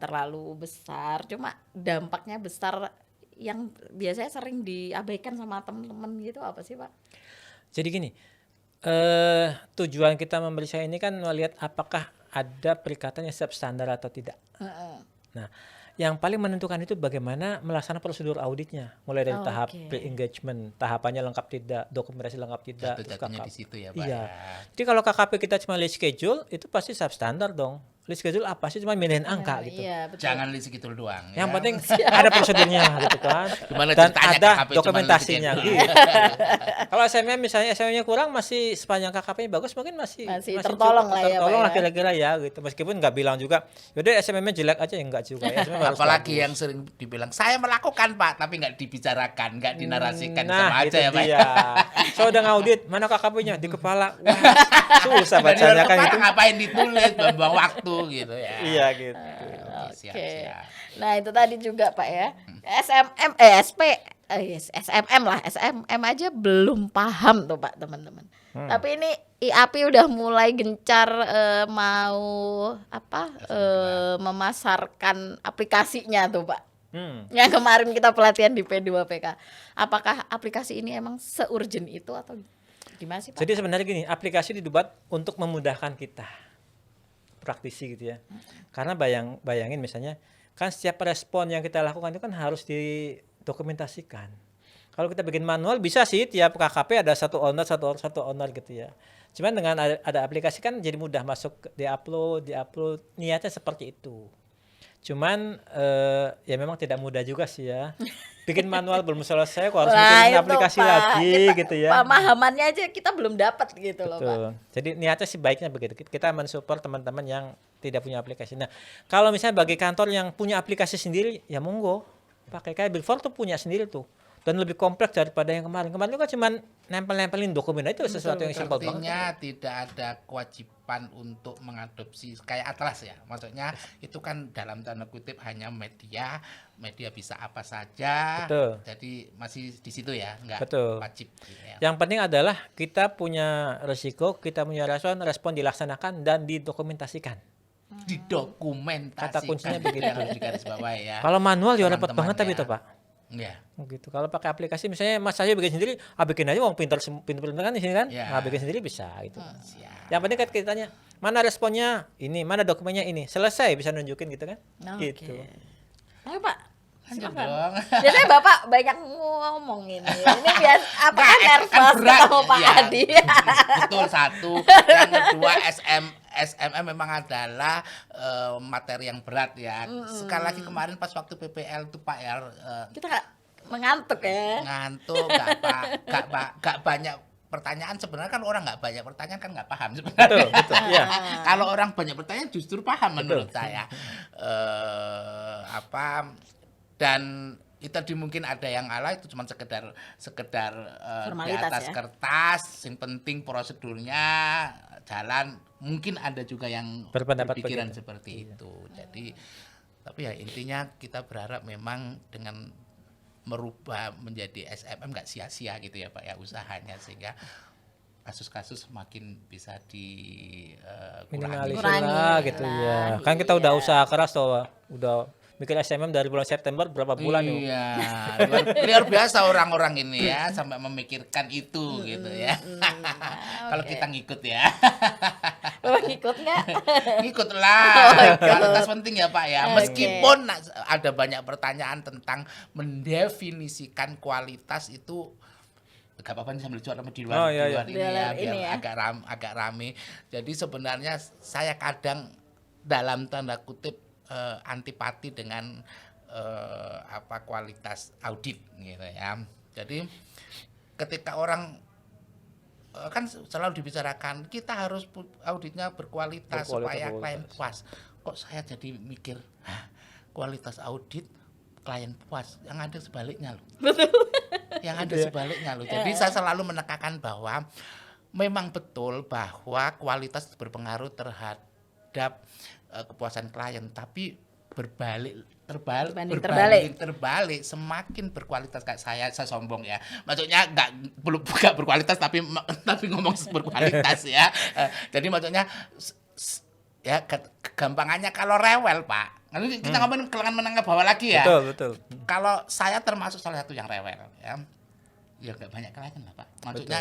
terlalu besar, cuma dampaknya besar yang biasanya sering diabaikan sama teman-teman gitu apa sih Pak? Jadi gini, tujuan kita memeriksa ini kan melihat apakah ada perikatan yang substandar atau tidak. Heeh. Nah, yang paling menentukan itu bagaimana melaksanakan prosedur auditnya, mulai dari Oh, tahap oke. pre-engagement, tahapannya lengkap tidak, dokumentasi lengkap tidak, Jatuh terus jatuhnya KKP. di situ ya Pak Iya. ya. Jadi kalau KKP kita cuma list schedule, itu pasti substandar dong. List schedule apa sih? Cuma milihin angka gitu. Iya, betul. Jangan list gitu doang ya. Yang penting ada prosedurnya gitu kan. Gimana Dan ceritanya ada KKP cuma dokumentasinya list gitu. Kalau SMM misalnya SMM-nya kurang, masih sepanjang KKP-nya bagus, mungkin masih tertolong lah ya, Pak tertolong lah ya. kira-kira ya gitu. Meskipun nggak bilang juga, yaudah SMM-nya jelek aja, ya enggak juga. SMM harus Apalagi bagus. yang sering dibilang saya melakukan Pak, tapi nggak dibicarakan, nggak dinarasikan Nah, sama aja itu ya Pak. dia. Saya udah ngaudit, mana KKP-nya? Di kepala. Wah, susah Nah, di luar bacanya kan kepala gitu. ngapain ditulis, buang waktu gitu ya. Iya gitu. Oke, siap, Oke. siap. Nah, itu tadi juga Pak ya. SMM lah, SMM aja belum paham tuh Pak, teman-teman. Tapi ini IAPI udah mulai gencar mau memasarkan aplikasinya tuh Pak. Yang kemarin kita pelatihan di P2PK. Apakah aplikasi ini emang se-urgent itu atau gimana sih Pak? Jadi sebenarnya gini, aplikasi dibuat untuk memudahkan kita praktisi gitu ya. Karena bayangin misalnya kan setiap respon yang kita lakukan itu kan harus didokumentasikan. Kalau kita bikin manual bisa sih tiap KKP ada satu owner gitu ya. Cuman dengan ada aplikasi kan jadi mudah masuk diupload niatnya seperti itu. Cuman ya memang tidak mudah juga sih ya. Bikin manual belum selesai kok harus bikin itu, aplikasi Pak. lagi Kita- gitu ya. Pemahamannya aja kita belum dapat gitu loh Pak. Betul. Jadi niatnya sih baiknya begitu. Kita mensupport teman-teman yang tidak punya aplikasi. Nah, kalau misalnya bagi kantor yang punya aplikasi sendiri, ya monggo. Pakai kayak Big Four tuh punya sendiri tuh. Dan lebih kompleks daripada yang kemarin. Kemarin itu kan cuma nempel-nempelin dokumen itu sesuatu yang simpel banget. Artinya tidak ada kewajiban untuk mengadopsi kayak Atlas ya. Maksudnya itu kan dalam tanda kutip hanya media bisa apa saja. Betul. Jadi masih di situ ya, enggak Betul. wajib gitu ya. Yang penting adalah kita punya resiko, kita punya respon dilaksanakan dan didokumentasikan. Didokumentasikan. Kata kuncinya begitu. Yang harus digarisbawahi ya. Kalau manual ya repot Teman-teman banget tapi ya. itu Pak. Iya. Gitu. Kalau pakai aplikasi misalnya Mas Ayu bikin sendiri, bikin aja wong pintar kan di sini kan. Ya. Bikin sendiri bisa gitu. Siap. Yang penting kan kita tanya, mana responnya ini, mana dokumennya ini. Selesai bisa nunjukin gitu kan. Oke. Gitu. Ayo Pak. Lanjut Silakan. dong. Biasanya Bapak banyak ngomong ini. Ini biasa apa kan Kan nervous berat. ketemu Pak Ya, Adi. Betul satu. Yang kedua SMM memang adalah materi yang berat ya. Sekali lagi kemarin pas waktu PPL tuh Pak ya Kita nggak mengantuk ya. ngantuk, gak banyak pertanyaan. Sebenarnya kan orang nggak banyak pertanyaan kan nggak paham sebenarnya. Betul, betul. Iya. Kalau orang banyak pertanyaan justru paham menurut saya. Dan itu tadi mungkin ada yang ala itu cuma sekedar di Formalitas atas ya. kertas, yang penting prosedurnya jalan. Mungkin ada juga yang Berpendapat berpikiran begitu. seperti itu. Jadi tapi ya intinya kita berharap memang dengan merubah menjadi SMM nggak sia-sia gitu ya Pak ya usahanya, sehingga kasus-kasus makin bisa Minimalisir Kurangi lah gitu lah, ya. Kan kita udah iya. usaha keras tuh, udah bikin SMM dari bulan September berapa bulan yuk. Iya, luar biasa orang-orang ini ya sampai memikirkan itu gitu ya. Kalau kita ngikut ya. Bapak ngikut nggak? Ngikutlah. Kualitas penting ya Pak ya. Oke. Meskipun ada banyak pertanyaan tentang mendefinisikan kualitas itu, gak apa-apa nih sambil jual di luar, Oh, iya, di luar iya. ini Di ya, luar biar ini ya. agak rame. Jadi sebenarnya saya kadang dalam tanda kutip antipati dengan kualitas audit gitu ya. Jadi ketika orang kan selalu dibicarakan kita harus auditnya berkualitas supaya klien puas. kok saya jadi mikir, "Hah, kualitas audit klien puas, yang ada sebaliknya loh." Yang ada sebaliknya loh. Jadi saya selalu menekankan bahwa memang betul bahwa kualitas berpengaruh terhadap kepuasan klien, tapi terbalik, semakin berkualitas kayak saya sombong ya, maksudnya nggak berkualitas tapi ngomong berkualitas ya. Jadi maksudnya ya gampangannya kalau rewel Pak, nanti kita ngomongin kalangan menengah bawah lagi ya. Betul. Kalau saya termasuk salah satu yang rewel ya nggak banyak klien lah Pak, maksudnya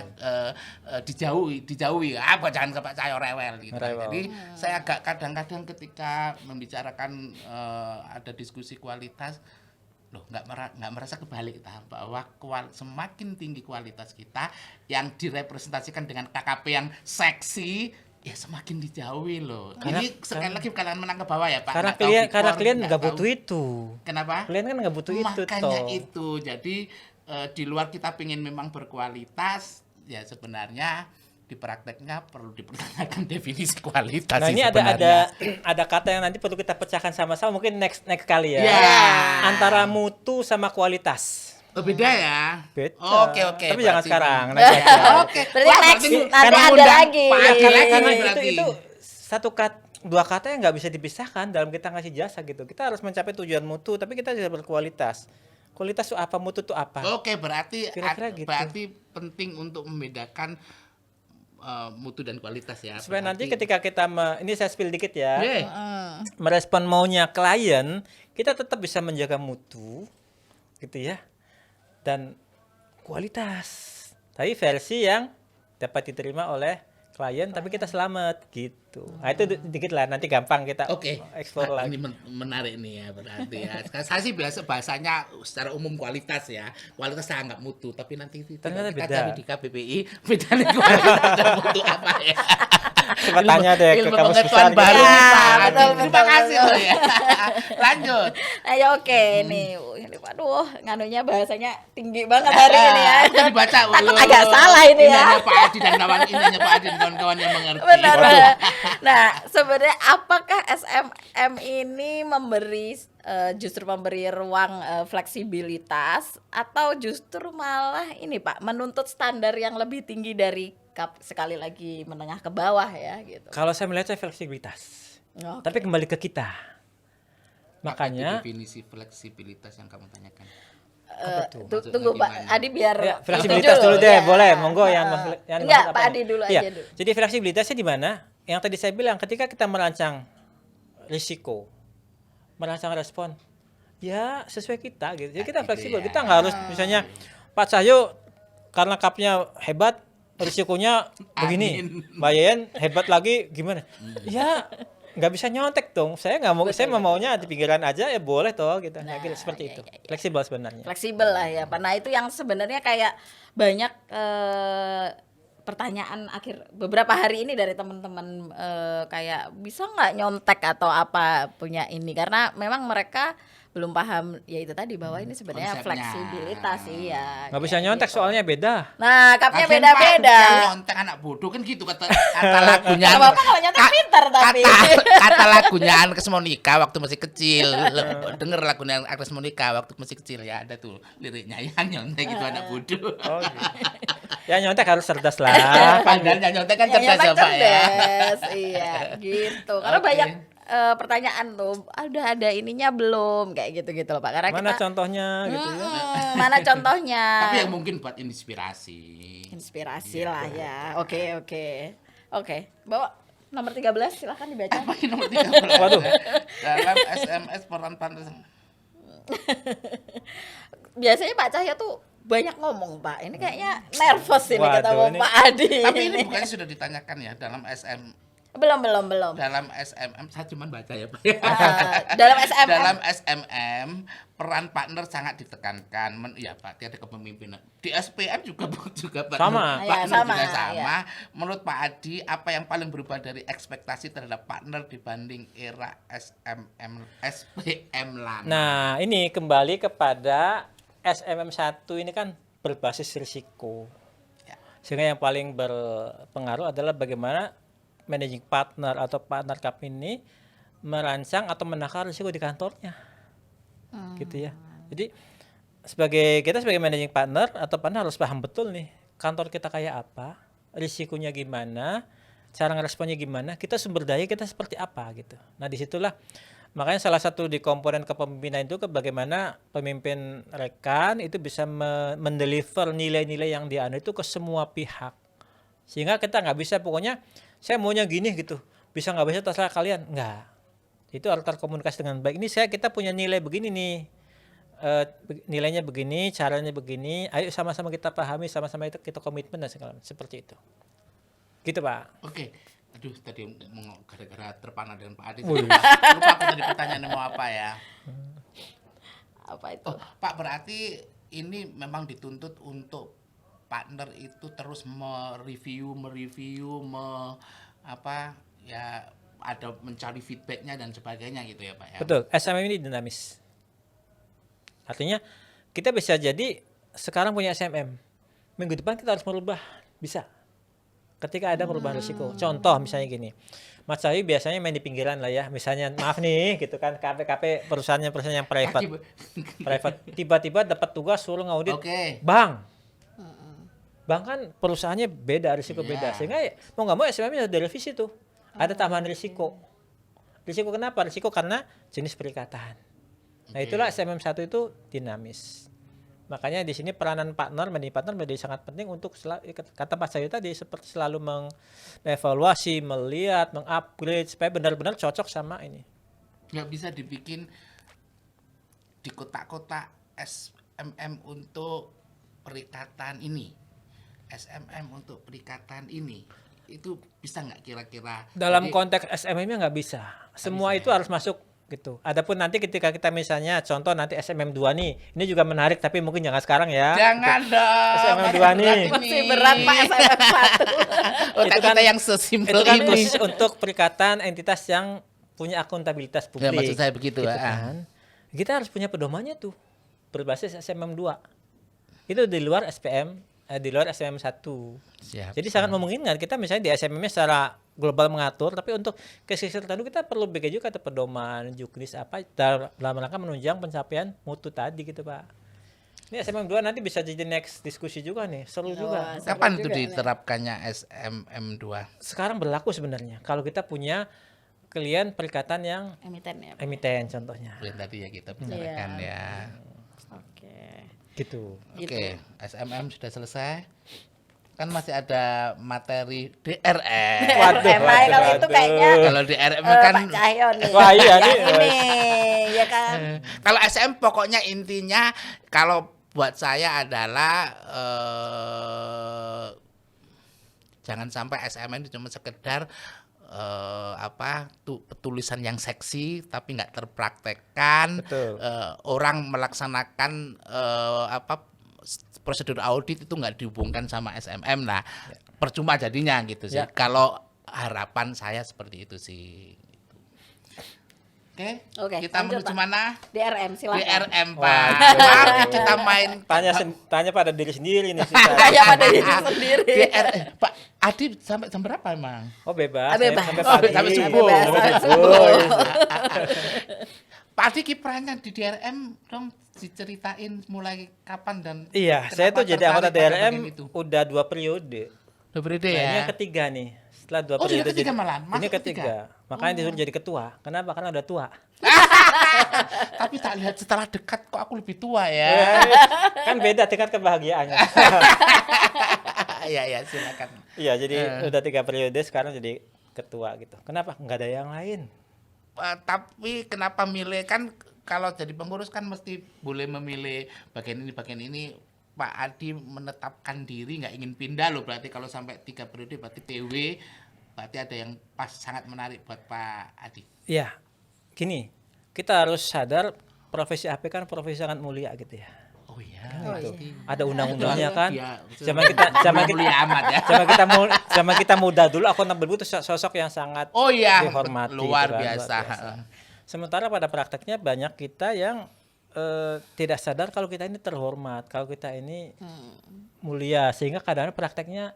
dijauhi apa jangan ke Pak Cahyo rewel gitu. Jadi saya agak kadang-kadang ketika membicarakan ada diskusi kualitas, loh nggak merasa kebalik kita bahwa semakin tinggi kualitas kita yang direpresentasikan dengan KKP yang seksi ya semakin dijauhi loh. Ini sekali lagi kalangan menang ke bawah ya Pak. Karena klien nggak butuh itu. Kenapa? Klien kan nggak butuh itu. Makanya itu. Jadi di luar kita pengen memang berkualitas, ya sebenarnya di prakteknya perlu dipertanyakan definisi kualitas. Nah, ini ada kata yang nanti perlu kita pecahkan sama-sama, mungkin next kali ya. Antara mutu sama kualitas. Beda ya? Beda. Oke. Tapi jangan sekarang. Oke. Berarti next nanti ada lagi. Karena itu dua kata yang nggak bisa dipisahkan dalam kita ngasih jasa gitu. Kita harus mencapai tujuan mutu, tapi kita juga berkualitas. Kualitas itu apa, mutu itu apa? Oke, berarti gitu. berarti penting untuk membedakan mutu dan kualitas ya. Supaya nanti ketika kita ini saya spill dikit ya. Merespon maunya klien, kita tetap bisa menjaga mutu gitu ya. Dan kualitas. Tapi versi yang dapat diterima oleh klien tapi kita selamat gitu. Nah, itu dikit lah, nanti gampang kita explore lagi. Ini menarik nih ya berarti ya. Saya sih biasa bahasanya secara umum kualitas ya. Kualitas saya anggap mutu, tapi nanti ternyata kita beda. cari di KBBI beda nih kualitas dan mutu apa ya. Coba tanya deh ke kamus besar. Baru ya. nih, Pak. Betul, Terima kasih loh ya. Lanjut. Ayo oke nih. Waduh, nganunya bahasanya tinggi banget hari ini ya. Itu dibaca Takut agak salah ini ya. Inanya Pak Adi dan kawan-kawan yang mengerti. Benar. Nah, sebenarnya apakah SMM ini justru memberi ruang fleksibilitas atau justru malah ini Pak menuntut standar yang lebih tinggi dari sekali lagi menengah ke bawah ya gitu. Kalau saya melihatnya fleksibilitas. Tapi kembali ke kita. Makanya definisi fleksibilitas yang kamu tanyakan. Tunggu Pak Adi biar ya, fleksibilitas dulu deh, boleh, monggo yang enggak Pak Adi dulu aja dulu. Jadi fleksibilitasnya di mana? Yang tadi saya bilang ketika kita merancang risiko, merancang respon, ya sesuai kita gitu. Jadi kita fleksibel, kita nggak harus misalnya Pak Cahyo karena kapnya hebat, risikonya begini, Mbak Yayan hebat lagi gimana? Ya nggak bisa nyontek dong. Saya nggak mau, saya maunya di pinggiran aja ya boleh toh gitu. Nah, seperti itu. Fleksibel sebenarnya. Fleksibel lah ya. Nah itu yang sebenarnya kayak banyak pertanyaan akhir beberapa hari ini dari teman-teman kayak bisa nggak nyontek atau apa punya ini karena memang mereka belum paham ya itu tadi bahwa ini sebenarnya fleksibilitas iya. Nggak bisa nyontek soalnya beda. Nah kapnya beda-beda. Nyontek anak bodoh kan gitu kata lagunya. Apa kalau nyontek pintar tapi. Kata lagunya Agnes Monica waktu masih kecil. Denger lagunya Agnes Monica waktu masih kecil ya ada tuh liriknya yang nyontek gitu anak bodoh. Oh, gitu. Ya nyontek harus cerdas lah. Padahal nyontek kan cerdas ya Pak ya. Iya gitu. Karena banyak pertanyaan tuh ada ininya belum kayak gitu loh Pak karena mana contohnya gitu ya mana contohnya tapi yang mungkin buat inspirasi lah ya oke bawa nomor 13 silahkan dibaca apa nomor 13 waduh dalam SMS peran pantas biasanya Pak Cahyo tuh banyak ngomong Pak ini kayaknya nervous ini kata Pak Adi tapi ini bukannya sudah ditanyakan ya dalam belum dalam SMM saya cuma baca ya Pak dalam SMM peran partner sangat ditekankan ya Pak ada kepemimpinan di SPM juga Pak sama juga sama ya. Menurut Pak Adi apa yang paling berubah dari ekspektasi terhadap partner dibanding era SPM lama nah ini kembali kepada SMM 1 ini kan berbasis risiko ya. Sehingga yang paling berpengaruh adalah bagaimana managing partner atau partner cup ini merancang atau menakar risiko di kantornya, gitu ya. Jadi kita sebagai managing partner atau partner harus paham betul nih kantor kita kayak apa, risikonya gimana, cara ngeresponnya gimana, kita sumber daya kita seperti apa gitu. Nah disitulah makanya salah satu di komponen kepemimpinan itu bagaimana pemimpin rekan itu bisa mendeliver nilai-nilai yang dianut itu ke semua pihak, sehingga kita nggak bisa pokoknya saya maunya gini gitu, bisa nggak bisa terserah kalian, nggak, itu harus terkomunikasi dengan baik. Ini kita punya nilai begini nih, nilainya begini, caranya begini, ayo sama-sama kita pahami, sama-sama itu kita komitmen dan segala macam seperti itu, gitu Pak. Oke. Aduh, tadi mau gara-gara terpana dengan Pak Adi. Wih. Lupa aku tadi pertanyaannya mau apa ya. Apa itu? Oh, Pak, berarti ini memang dituntut untuk partner itu terus mereview, ada mencari feedbacknya dan sebagainya gitu ya Pak ya. Betul, SMM ini dinamis. Artinya kita bisa jadi sekarang punya SMM, minggu depan kita harus merubah, bisa. Ketika ada perubahan risiko. Contoh misalnya gini, Mas Sawi biasanya main di pinggiran lah ya, misalnya maaf nih gitu kan, KP perusahaan yang private, tiba-tiba dapat tugas suruh ngaudit bank. Bank kan perusahaannya beda, risiko beda, sehingga mau nggak mau SMM-nya harus direvisi tuh. Ada tambahan risiko. Risiko kenapa? Risiko karena jenis perikatan. Nah itulah SMM 1 itu dinamis. Makanya di sini peranan managing partner menjadi sangat penting untuk kata Pak Sayu tadi, seperti selalu mengevaluasi, melihat, mengupgrade supaya benar-benar cocok sama ini. Nggak bisa dibikin di kotak-kotak SMM untuk perikatan ini, SMM untuk perikatan ini, itu bisa nggak kira-kira? Dalam konteks SMM-nya nggak bisa. Semua itu harus masuk gitu. Adapun nanti ketika kita misalnya contoh nanti SMM 2 nih, ini juga menarik tapi mungkin jangan sekarang ya. Jangan dong. SMM 2 nih. Masih berat Pak SMM 1. Itu kan yang sesimpel itu kan ini. khusus untuk perikatan entitas yang punya akuntabilitas publik. Ya, maksud saya begitu, gitu kan. Kita harus punya pedomannya tuh berbasis SMM 2. Itu di luar SMM 1. Siap. Jadi sangat memungkinkan kita misalnya di SMM-nya secara global mengatur, tapi untuk case tertentu kita perlu bikin juga atau pedoman, juknis apa dalam rangka menunjang pencapaian mutu tadi gitu Pak. Ini SMM 2 nanti bisa jadi next diskusi juga nih, seru juga. Kapan itu diterapkannya SMM 2? Sekarang berlaku sebenarnya. Kalau kita punya klien perikatan yang emiten contohnya. Yang tadi ya kita bicarakan ya. Oke. Gitu. Oke, SMM sudah selesai. Kan masih ada materi DRM. Waduh, kalau itu kayaknya Kalau DRM kan Pak Cahyo nih. Wah, iya nih. Ini ya kan. Kalau SM pokoknya intinya kalau buat saya adalah jangan sampai SMM itu cuma sekedar tulisan yang seksi tapi nggak terpraktekkan. Orang melaksanakan prosedur audit itu nggak dihubungkan sama SMM, nah percuma jadinya gitu sih. Kalau harapan saya seperti itu sih. Oke, kita menuju mana? DRM, silakan. DRM Pak. Mari kita main. Tanya pada diri sendiri nih. Tanya pada diri sendiri. DRM, Pak Adi sampai jam berapa emang? Oh bebas. Bebas. Sampai pagi. Sampai subuh. Pak Adi kiprahnya di DRM dong, diceritain mulai kapan dan iya, saya tuh jadi anggota DRM udah 2 periode. 2 periode Nah, ya. ini yang ketiga nih. Setelah 2 periode ketiga malah. ini ketiga. Makanya disuruh jadi ketua. Kenapa? Karena udah tua. Tapi tak lihat setelah dekat kok aku lebih tua ya. Kan beda tingkat kebahagiaannya. Iya, silakan. Iya, jadi udah 3 periode sekarang jadi ketua gitu. Kenapa? Enggak ada yang lain. Tapi kenapa milih, kan kalau jadi pengurus kan mesti boleh memilih bagian ini. Pak Adi menetapkan diri nggak ingin pindah loh, berarti kalau sampai 3 periode berarti PW, berarti ada yang pas sangat menarik buat Pak Adi. Iya, gini, kita harus sadar profesi AP kan profesi sangat mulia gitu ya. Oh iya. Ada undang-undangnya kan. Ya, Sama kita muda dulu akuntabel itu sosok yang sangat dihormati, luar gitu kan, biasa. Sementara pada prakteknya banyak kita yang tidak sadar kalau kita ini terhormat, kalau kita ini mulia, sehingga kadang-kadang prakteknya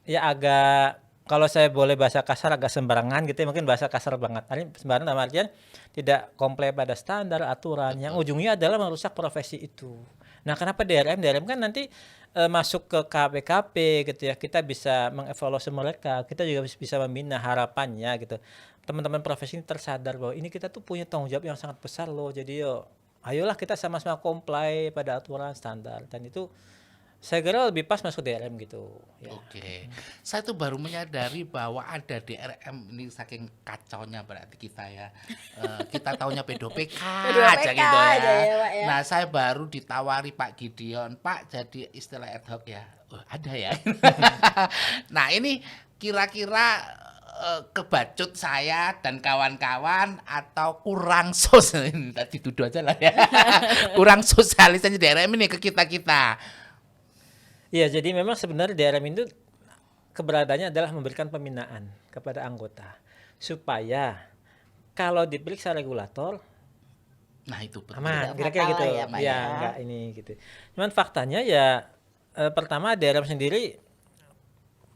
ya agak kalau saya boleh bahasa kasar agak sembarangan gitu ya, mungkin bahasa kasar banget. Ini sembarangan dalam artian tidak komplain pada standar aturan yang ujungnya adalah merusak profesi itu. Nah, kenapa DRM? DRM kan nanti masuk ke KPKP gitu ya. Kita bisa mengevaluasi mereka, kita juga bisa membina harapannya gitu. Teman-teman profesi ini tersadar bahwa ini kita tuh punya tanggung jawab yang sangat besar loh. Jadi ayolah kita sama-sama comply pada aturan standar, dan itu saya kira lebih pas masuk DRM gitu ya. Oke, saya tuh baru menyadari bahwa ada DRM ini, saking kacaunya berarti kita ya. Kita taunya P2PK aja P2PK gitu aja ya. ya, Pak, ya. Nah, saya baru ditawari Pak Gideon, Pak jadi istilah ad hoc ya. Oh, ada ya. Nah, ini kira-kira kebacut saya dan kawan-kawan atau kurang tadi duduk aja lah ya. Kurang sosialisasi DRM ini ke kita-kita. Iya, jadi memang sebenarnya DRM itu keberadaannya adalah memberikan pembinaan kepada anggota supaya kalau diperiksa regulator Nah, itu betul. aman, Tidak kira-kira fatal gitu. ya, Pak, Ya, ya. enggak ini gitu. Cuman faktanya ya pertama DRM sendiri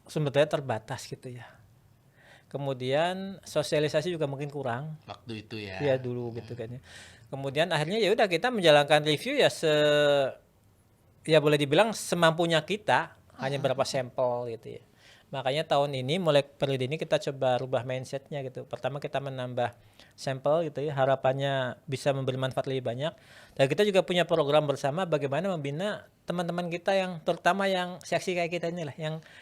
sumber daya terbatas gitu ya. Kemudian sosialisasi juga mungkin kurang. Waktu itu ya. Ya dulu gitu kan ya. Kemudian akhirnya ya udah kita menjalankan review ya ya boleh dibilang semampunya kita, hanya berapa sampel gitu ya. Makanya tahun ini mulai periode ini kita coba rubah mindsetnya gitu. Pertama kita menambah sampel gitu ya, harapannya bisa memberi manfaat lebih banyak. Dan kita juga punya program bersama bagaimana membina teman-teman kita yang terutama yang seksi kayak kita inilah,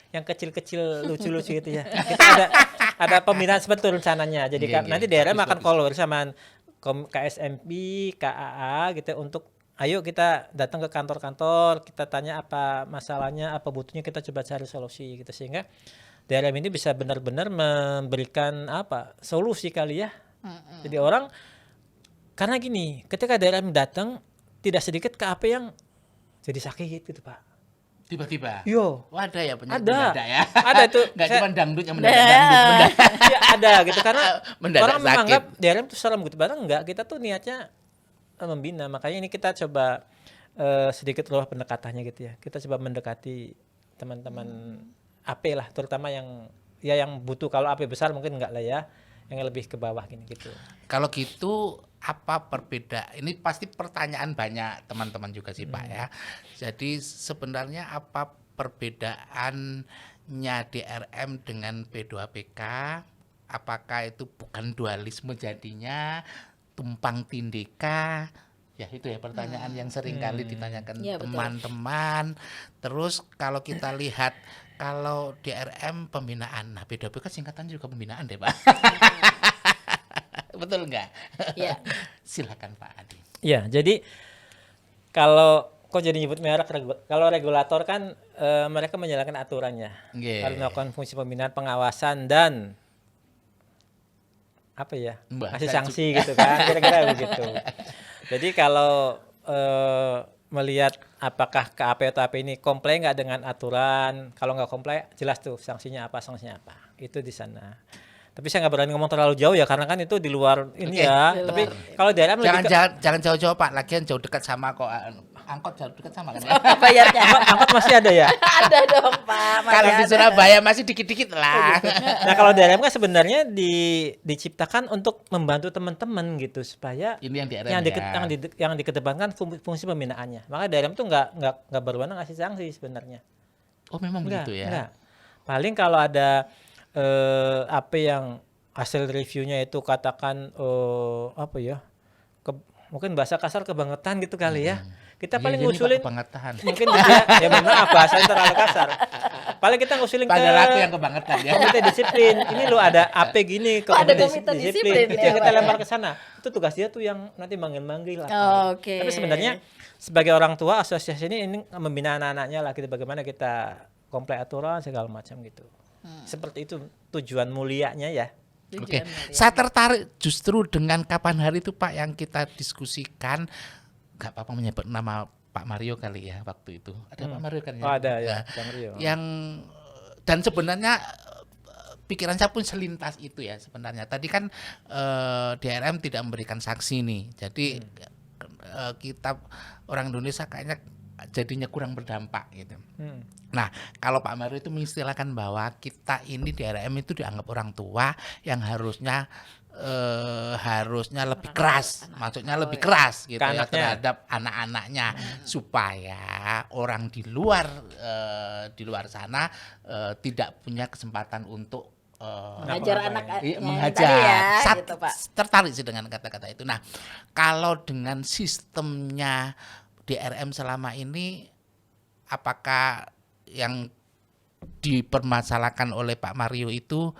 yang kecil-kecil lucu-lucu gitu ya. Kita ada pembinaan seperti itu rencananya. Jadi Iya, nanti iya. DRM akan Bagus. call bersama KSMP, KAA gitu untuk ayo kita datang ke kantor-kantor, kita tanya apa masalahnya, apa butuhnya, kita coba cari solusi gitu sehingga DRM ini bisa benar-benar memberikan apa solusi kali ya. Jadi orang karena gini, ketika DRM datang tidak sedikit KAP yang jadi sakit gitu Pak. Tiba-tiba. Yo, Oh, ada ya penyakit ada, mendadak ya. ada itu. Nggak Saya- cuma dangdut yang mendadak. ya ada gitu karena Mendadak orang sakit. menganggap DRM itu serem gitu, padahal enggak. Kita tuh niatnya membina, makanya ini kita coba sedikit rubah pendekatannya gitu ya. Kita coba mendekati teman-teman AP lah, terutama yang butuh. Kalau AP besar mungkin enggak lah ya, yang lebih ke bawah gini gitu. Kalau gitu apa perbedaan? Ini pasti pertanyaan banyak teman-teman juga sih Pak ya. Jadi sebenarnya apa perbedaannya DRM dengan P2PK? Apakah itu bukan dualisme jadinya, tumpang tindika? Ya itu ya pertanyaan yang sering kali ditanyakan Iya, betul. teman-teman. Terus kalau kita lihat kalau DRM pembinaan, nah P2PK singkatan juga pembinaan deh Pak. Betul nggak? Iya. Silakan Pak Adi. Ya, jadi kalau kok jadi nyebut merek, kalau regulator kan mereka menjalankan aturannya. Nggih. Kalau melakukan fungsi pembinaan, pengawasan dan apa ya? Mbak, Kasih saya sanksi gitu kan, kira-kira begitu. Jadi kalau melihat apakah KAP atau AP ini komplain nggak dengan aturan, kalau nggak komplain jelas tuh sanksinya apa, itu di sana. Tapi saya nggak berani ngomong terlalu jauh ya karena kan itu di luar ini Oke. ya. Di Tapi luar. kalau DRM lebih Jangan jauh-jauh Pak, lagian jauh dekat sama kok. Angkot jauh dekat sama kan ya. Bayarnya angkot masih ada ya. ada dong Pak. masih Kalau di ada. Surabaya masih dikit-dikit lah. Nah kalau DRM kan sebenarnya diciptakan untuk membantu teman-teman gitu supaya Ini yang DRM yang dikedepankan fungsi pembinaannya. Maka DRM tuh nggak berwenang ngasih sanksi sebenarnya. Oh memang Enggak, begitu ya. enggak. Paling kalau ada apa yang hasil reviewnya itu katakan apa ya? Mungkin bahasa kasar kebangetan gitu kali ya. Kita paling Iya, ini Pak, ngusulin kebangetan. mungkin ya mohon maaf bahasanya terlalu kasar. Paling kita ngusulin Padahal aku ke yang kebangetan ya. komite disiplin. Ini lo ada AP gini Oh, ada komite disiplin Itu ya, yang kita Pak, ya? lempar ke sana. Itu tugas dia tuh yang nanti manggil-manggil apa. Oh, oke. Tapi sebenarnya sebagai orang tua asosiasi ini membina anak-anaknya lah gitu, bagaimana kita komplek aturan segala macam gitu. Seperti itu tujuan mulianya ya. Oke, Tujuan mulia. saya tertarik justru dengan kapan hari itu Pak yang kita diskusikan. Gak apa-apa menyebut nama Pak Mario kali ya waktu itu. Ada Pak Mario kan ya? Oh ada ya, Nah, Bang Rio. yang dan sebenarnya pikiran saya pun selintas itu ya sebenarnya. Tadi kan DRM tidak memberikan sanksi nih. Jadi kita orang Indonesia kayaknya jadinya kurang berdampak gitu. Hmm. Nah, kalau Pak Mario itu mengistilahkan bahwa kita ini di RM itu dianggap orang tua yang harusnya lebih keras, maksudnya lebih keras gitu Ke ya anaknya. terhadap anak-anaknya supaya orang di luar sana tidak punya kesempatan untuk Mengajar anak mengajar. tadi ya, gitu, Pak. Tertarik sih dengan kata-kata itu. Nah, kalau dengan sistemnya DRM selama ini, apakah yang dipermasalahkan oleh Pak Mario itu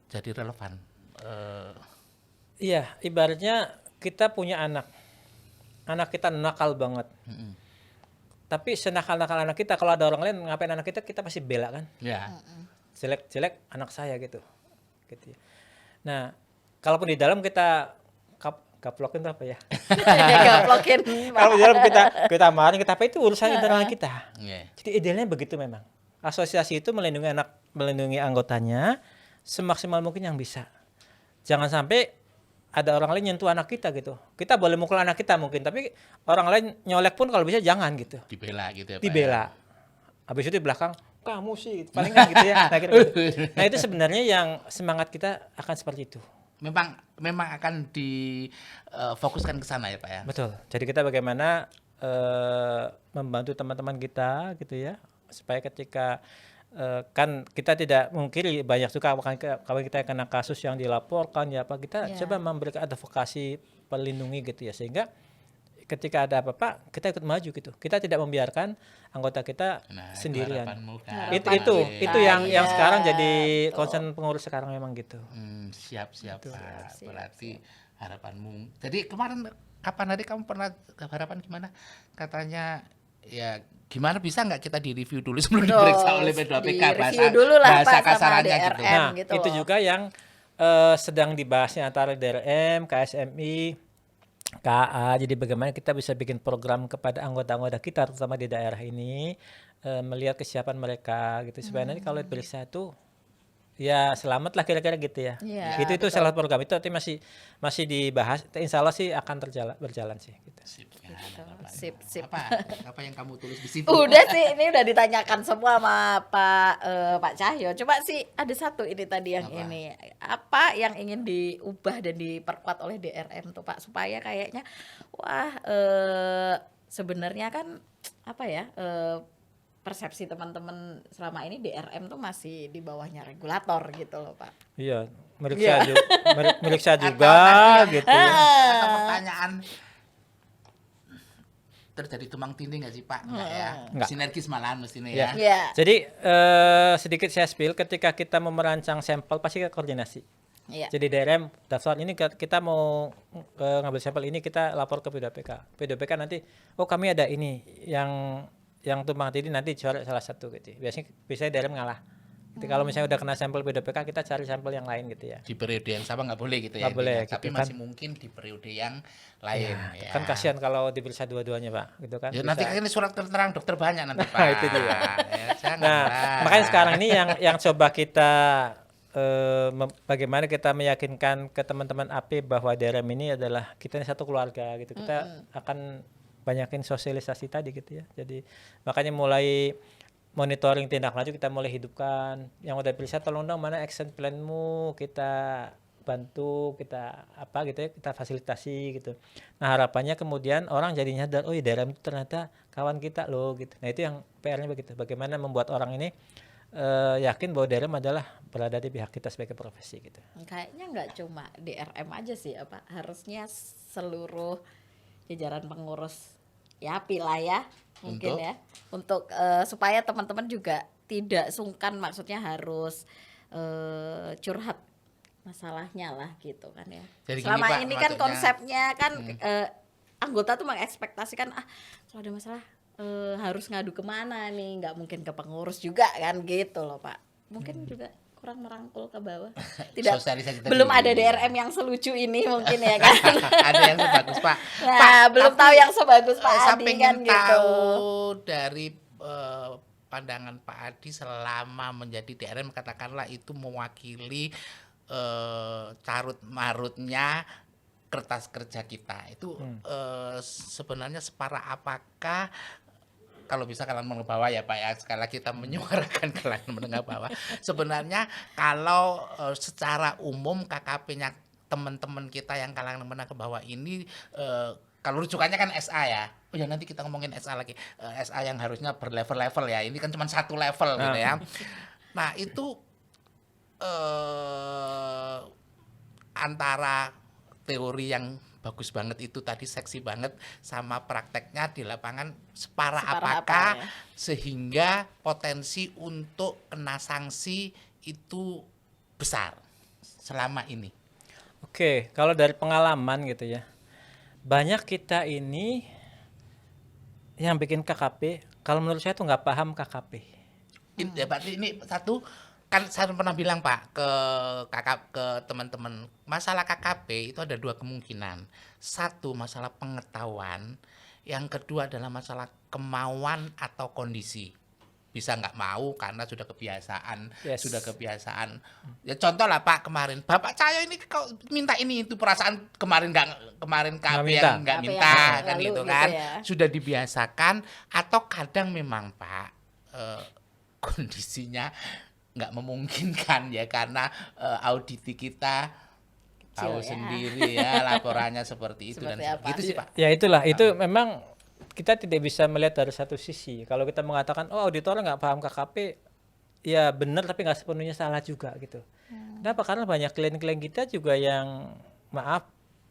jadi relevan? Iya, ibaratnya kita punya anak kita nakal banget. Tapi senakal-nakal anak kita, kalau ada orang lain ngapain anak kita pasti bela kan. Ya. Jelek anak saya gitu ya. Nah, kalaupun di dalam kita kaplokin itu apa ya? Gaplokin. Kalau di dalam kita marahin, kita apa itu urusan internal kita. Yeah. Jadi idealnya begitu memang. Asosiasi itu melindungi anggotanya semaksimal mungkin yang bisa. Jangan sampai ada orang lain nyentuh anak kita gitu. Kita boleh mukul anak kita mungkin, tapi orang lain nyolek pun kalau bisa jangan gitu. Dibela gitu ya Pak. Dibela. Habis itu di belakang kamu sih paling kan gitu ya. Nah, itu sebenarnya yang semangat kita akan seperti itu. Memang akan difokuskan ke sana ya Pak ya. Betul. Jadi kita bagaimana membantu teman-teman kita gitu ya, supaya ketika kan kita tidak mungkiri banyak juga kalau kita kena kasus yang dilaporkan ya Pak, kita coba memberikan advokasi pelindungi gitu ya, sehingga ketika ada apa-apa kita ikut maju gitu. Kita tidak membiarkan anggota kita sendirian. Itu yang sekarang jadi concern pengurus sekarang memang gitu. Siap Pak. Berarti harapanmu. Jadi kapan hari kamu pernah harapan gimana? Katanya ya gimana bisa nggak kita direview dulu sebelum diperiksa oleh P2PK bahasa kasarannya gitu. Nah, itu juga yang sedang dibahasnya antara DRM, KSMI, KA. Jadi bagaimana kita bisa bikin program kepada anggota-anggota kita terutama di daerah ini, melihat kesiapan mereka gitu supaya nanti kalau diperiksa itu ya selamat lah kira-kira gitu ya. Itu salah program itu nanti masih dibahas. Insya Allah sih akan berjalan sih gitu. Sip. Apa yang kamu tulis di situ? Udah sih, ini udah ditanyakan semua sama Pak Cahyo. Coba sih ada satu ini tadi yang ini. Apa yang ingin diubah dan diperkuat oleh DRM tuh Pak, supaya kayaknya sebenarnya kan apa ya? Persepsi teman-teman selama ini DRM tuh masih di bawahnya regulator gitu loh Pak. Iya, meriksa juga gitu ya. Atau pertanyaan terjadi tumpang tindih nggak sih Pak? Enggak. Sinergis malahan mestinya ya. Jadi sedikit saya spill, ketika kita mau merancang sampel pasti kita koordinasi. Jadi DRM daftar ini kita mau ngambil sampel ini, kita lapor ke P2PK. P2PK nanti kami ada ini yang tumpang tindih nanti coret salah satu gitu. Biasanya DRM ngalah. Jadi kalau misalnya udah kena sampel P2PK, kita cari sampel yang lain gitu ya. Di periode yang sama nggak boleh gitu nggak ya. Boleh, tapi gitu masih mungkin di periode yang lain. Ya. Kan kasihan kalau diperiksa dua-duanya Pak, gitu kan. Ya, nanti kan ini surat keterangan dokter banyak nanti Pak. Itu dia. Nah, makanya sekarang ini yang coba kita bagaimana kita meyakinkan ke teman-teman AP bahwa DRM ini adalah kita ini satu keluarga gitu. Kita akan banyakin sosialisasi tadi gitu ya. Jadi makanya mulai monitoring tindak lanjut kita mulai hidupkan. Yang udah periksa tolong dong mana action plan-mu, kita bantu, kita apa gitu ya, kita fasilitasi gitu. Nah, harapannya kemudian orang jadi nyadar, oh iya DRM itu ternyata kawan kita loh gitu. Nah, itu yang PR-nya begitu. Bagaimana membuat orang ini yakin bahwa DRM adalah berada di pihak kita sebagai profesi gitu. Kayaknya nggak cuma DRM aja sih ya Pak, harusnya seluruh jajaran pengurus YAPI lah ya mungkin untuk supaya teman-teman juga tidak sungkan, maksudnya harus curhat masalahnya lah gitu kan ya. Jadi selama gini, Pak, ini kan maksudnya, konsepnya kan anggota tuh mengekspektasikan kalau ada masalah harus ngadu kemana nih, nggak mungkin ke pengurus juga kan gitu loh Pak. Mungkin juga kurang merangkul ke bawah. Tidak, belum ada DRM yang selucu ini mungkin ya kan. Ada yang sebagus Pak. Nah, Pak, belum tahu yang sebagus Pak saya Adi pengen kan gitu. tahu dari pandangan Pak Adi selama menjadi DRM, katakanlah itu mewakili carut marutnya kertas kerja kita itu sebenarnya separah apakah, kalau bisa kalangan menengah bawah ya Pak ya, sekali lagi kita menyuarakan kalangan menengah bawah. Sebenarnya kalau secara umum KKP-nya teman-teman kita yang kalangan menengah bawah ini, kalau rujukannya kan SA ya. Oh ya, nanti kita ngomongin SA lagi. SA yang harusnya berlevel-level ya. Ini kan cuma satu level gitu ya. Nah itu antara teori yang bagus banget itu tadi, seksi banget, sama prakteknya di lapangan separah apakah apa ya? sehingga potensi untuk kena sanksi itu besar selama ini. Oke, kalau dari pengalaman gitu ya, banyak kita ini yang bikin KKP, kalau menurut saya tuh nggak paham KKP. Ya, berarti ini satu, kan saya pernah bilang Pak ke teman-teman, masalah KKP itu ada dua kemungkinan. Satu, masalah pengetahuan, yang kedua adalah masalah kemauan atau kondisi. Bisa nggak mau karena sudah kebiasaan, Yes. Ya contoh lah Pak, kemarin Bapak saya ini kok minta ini itu, perasaan kemarin KKP yang nggak KKP minta yang kan lalu gitu gitu kan, ya. sudah dibiasakan, atau kadang memang Pak kondisinya nggak memungkinkan ya, karena auditi kita tahu Kecil ya. sendiri ya laporannya seperti itu. Seperti dan apa? gitu sih Pak. Ya itulah, itu memang kita tidak bisa melihat dari satu sisi. Kalau kita mengatakan, oh auditor nggak paham KKP, ya benar tapi nggak sepenuhnya salah juga gitu. Kenapa? Karena banyak klien-klien kita juga yang maaf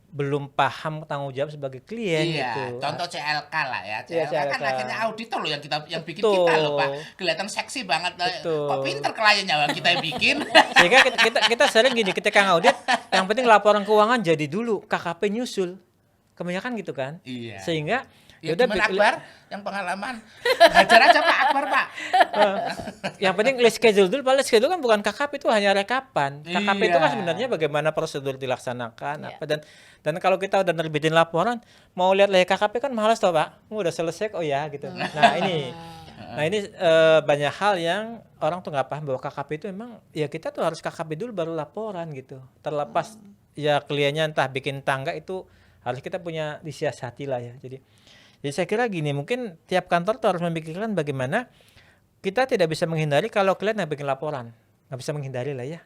belum paham tanggung jawab sebagai klien Iya, gitu. contoh CLK lah ya. Iya, CLK kan CLK. akhirnya auditor loh yang bikin Betul. kita loh Pak. Kelihatan seksi banget. Betul. Kok pinter kliennya kita yang bikin. Sehingga kita sering gini, ketika ngaudit, yang penting laporan keuangan jadi dulu, KKP nyusul. Kebanyakan gitu kan. Iya. Sehingga Ya yaudah gimana Akbar yang pengalaman? Hajar aja Pak Akbar Pak. yang penting list schedule dulu. Padahal list schedule kan bukan KKP, itu hanya rekapan. KKP itu kan Iya. sebenarnya bagaimana prosedur dilaksanakan Iya. apa, dan kalau kita udah nerbitin laporan, mau lihat lagi KKP kan males toh Pak. Udah selesai oh ya gitu. Nah ini banyak hal yang orang tuh nggak paham bahwa KKP itu memang ya kita tuh harus KKP dulu baru laporan gitu. Terlepas ya kliennya entah bikin tangga, itu harus kita punya disiasati lah ya. Jadi saya kira gini, mungkin tiap kantor tuh harus memikirkan bagaimana kita tidak bisa menghindari kalau klien yang bikin laporan, nggak bisa menghindari lah ya.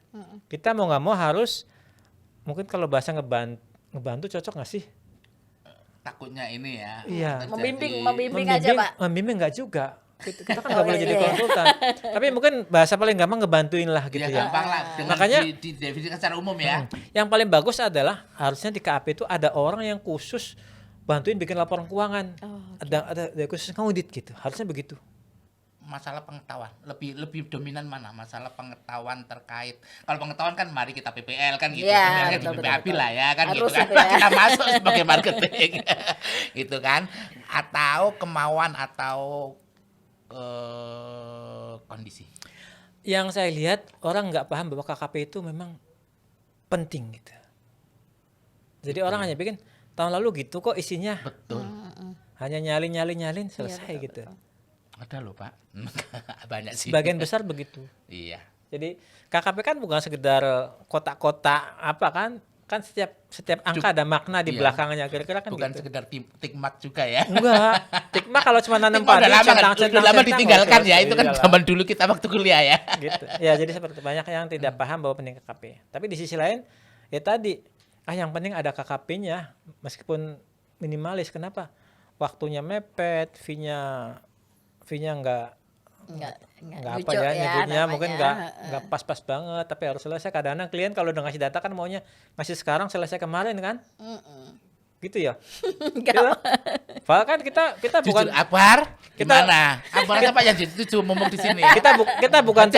Kita mau nggak mau harus, mungkin kalau bahasa ngebantu cocok nggak sih? Takutnya ini ya. Iya. terjadi- Membimbing aja, Pak. Membimbing nggak juga. Kita kan nggak Oh, boleh iya, jadi iya. konsultan. Tapi mungkin bahasa paling gampang ngebantuin lah gitu Ya, ya. gampang lah dengan Makanya- didefinisikan secara umum ya. Yang paling bagus adalah harusnya di KAP itu ada orang yang khusus bantuin bikin laporan keuangan. Oh, Ada khusus ngaudit gitu. Harusnya begitu. Masalah pengetahuan lebih dominan mana? Masalah pengetahuan terkait, kalau pengetahuan kan mari kita PPL kan gitu, Iya, sebenarnya di betul, PPAB betul. lah ya kan Harus gitu kan, itu ya. kita masuk sebagai marketing gitu kan, atau kemauan atau kondisi. Yang saya lihat orang nggak paham bahwa KKP itu memang penting gitu. Jadi orang hanya bikin tahun lalu gitu kok isinya, Betul. hanya nyalin selesai betul, gitu. Ada loh Pak. Banyak sih. Sebagian besar begitu. Iya. Jadi KKP kan bukan sekedar kotak-kotak apa kan setiap angka ada makna di Iya. belakangnya, kira-kira kan Bukan gitu. sekedar tikmat juga ya. Enggak, Tikma kalau cuma nanam Tikmat padi, udah lama kan, centang-centang, udah lama ditinggalkan ya, selesai. itu kan Iyalah. zaman dulu kita waktu kuliah ya. Gitu. Ya, jadi seperti banyak yang tidak paham bahwa penting KKP. Tapi di sisi lain, ya tadi, yang penting ada KKP-nya, meskipun minimalis. Kenapa? Waktunya mepet, fee-nya nggak apa lucu ya nyebutnya, mungkin namanya. nggak pas-pas banget, tapi harus selesai. Kadang-kadang klien kalau udah ngasih data kan maunya ngasih sekarang, selesai kemarin kan, gitu ya. Nggak. Padahal kan kita bukan Jujur Akbar, gimana? Akbar apa yang setuju ngomong di sini? kita bukan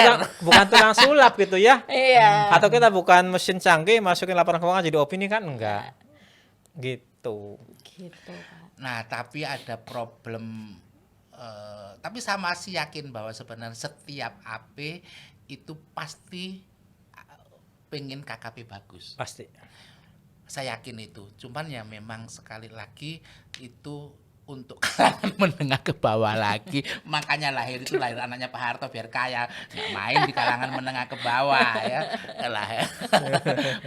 tukang sulap gitu ya. Iya. Atau kita bukan mesin canggih masukin laporan keuangan jadi opini kan, enggak. Gitu. Gitu, Pak. Nah, tapi ada problem. Tapi saya masih yakin bahwa sebenarnya setiap AP itu pasti pengen KKP bagus. Pasti. Saya yakin itu. Cuman ya memang sekali lagi itu untuk kalangan menengah ke bawah lagi. Makanya lahir anaknya Pak Harto biar kaya, nggak main di kalangan menengah ke bawah ya. Lah, ya.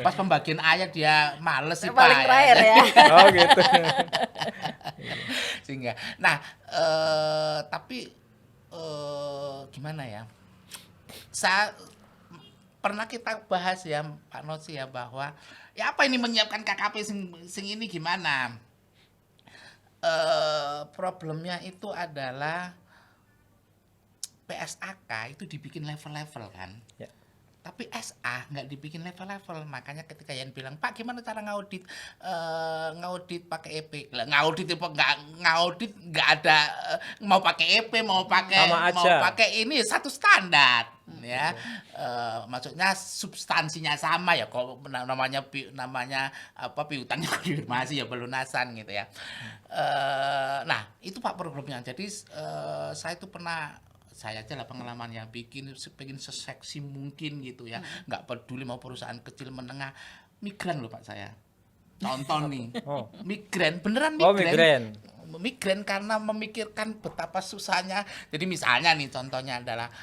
Pas pembagian ayat dia males sih Pak. Paling terakhir ya. Oh gitu. Sehingga, nah, tapi gimana ya? Pernah kita bahas ya Pak Nosi ya, bahwa ya apa ini menyiapkan KKP sing ini gimana? Problemnya itu adalah PSAK itu dibikin level-level kan. Ya. Tapi SA nggak dibikin level-level. Makanya ketika Yan bilang, Pak gimana cara ngaudit pakai EP? Lah ngaudit itu nggak ada mau pakai EP mau pakai ini satu standar ya. Maksudnya substansinya sama ya, kalau namanya piutangnya konfirmasi ya pelunasan gitu ya. Nah itu Pak problemnya. Jadi saya aja lah pengalaman yang pengen seseksi mungkin gitu ya, nggak peduli mau perusahaan kecil menengah. Migran loh Pak, saya tonton nih. Migran beneran, migran karena memikirkan betapa susahnya. Jadi misalnya nih contohnya adalah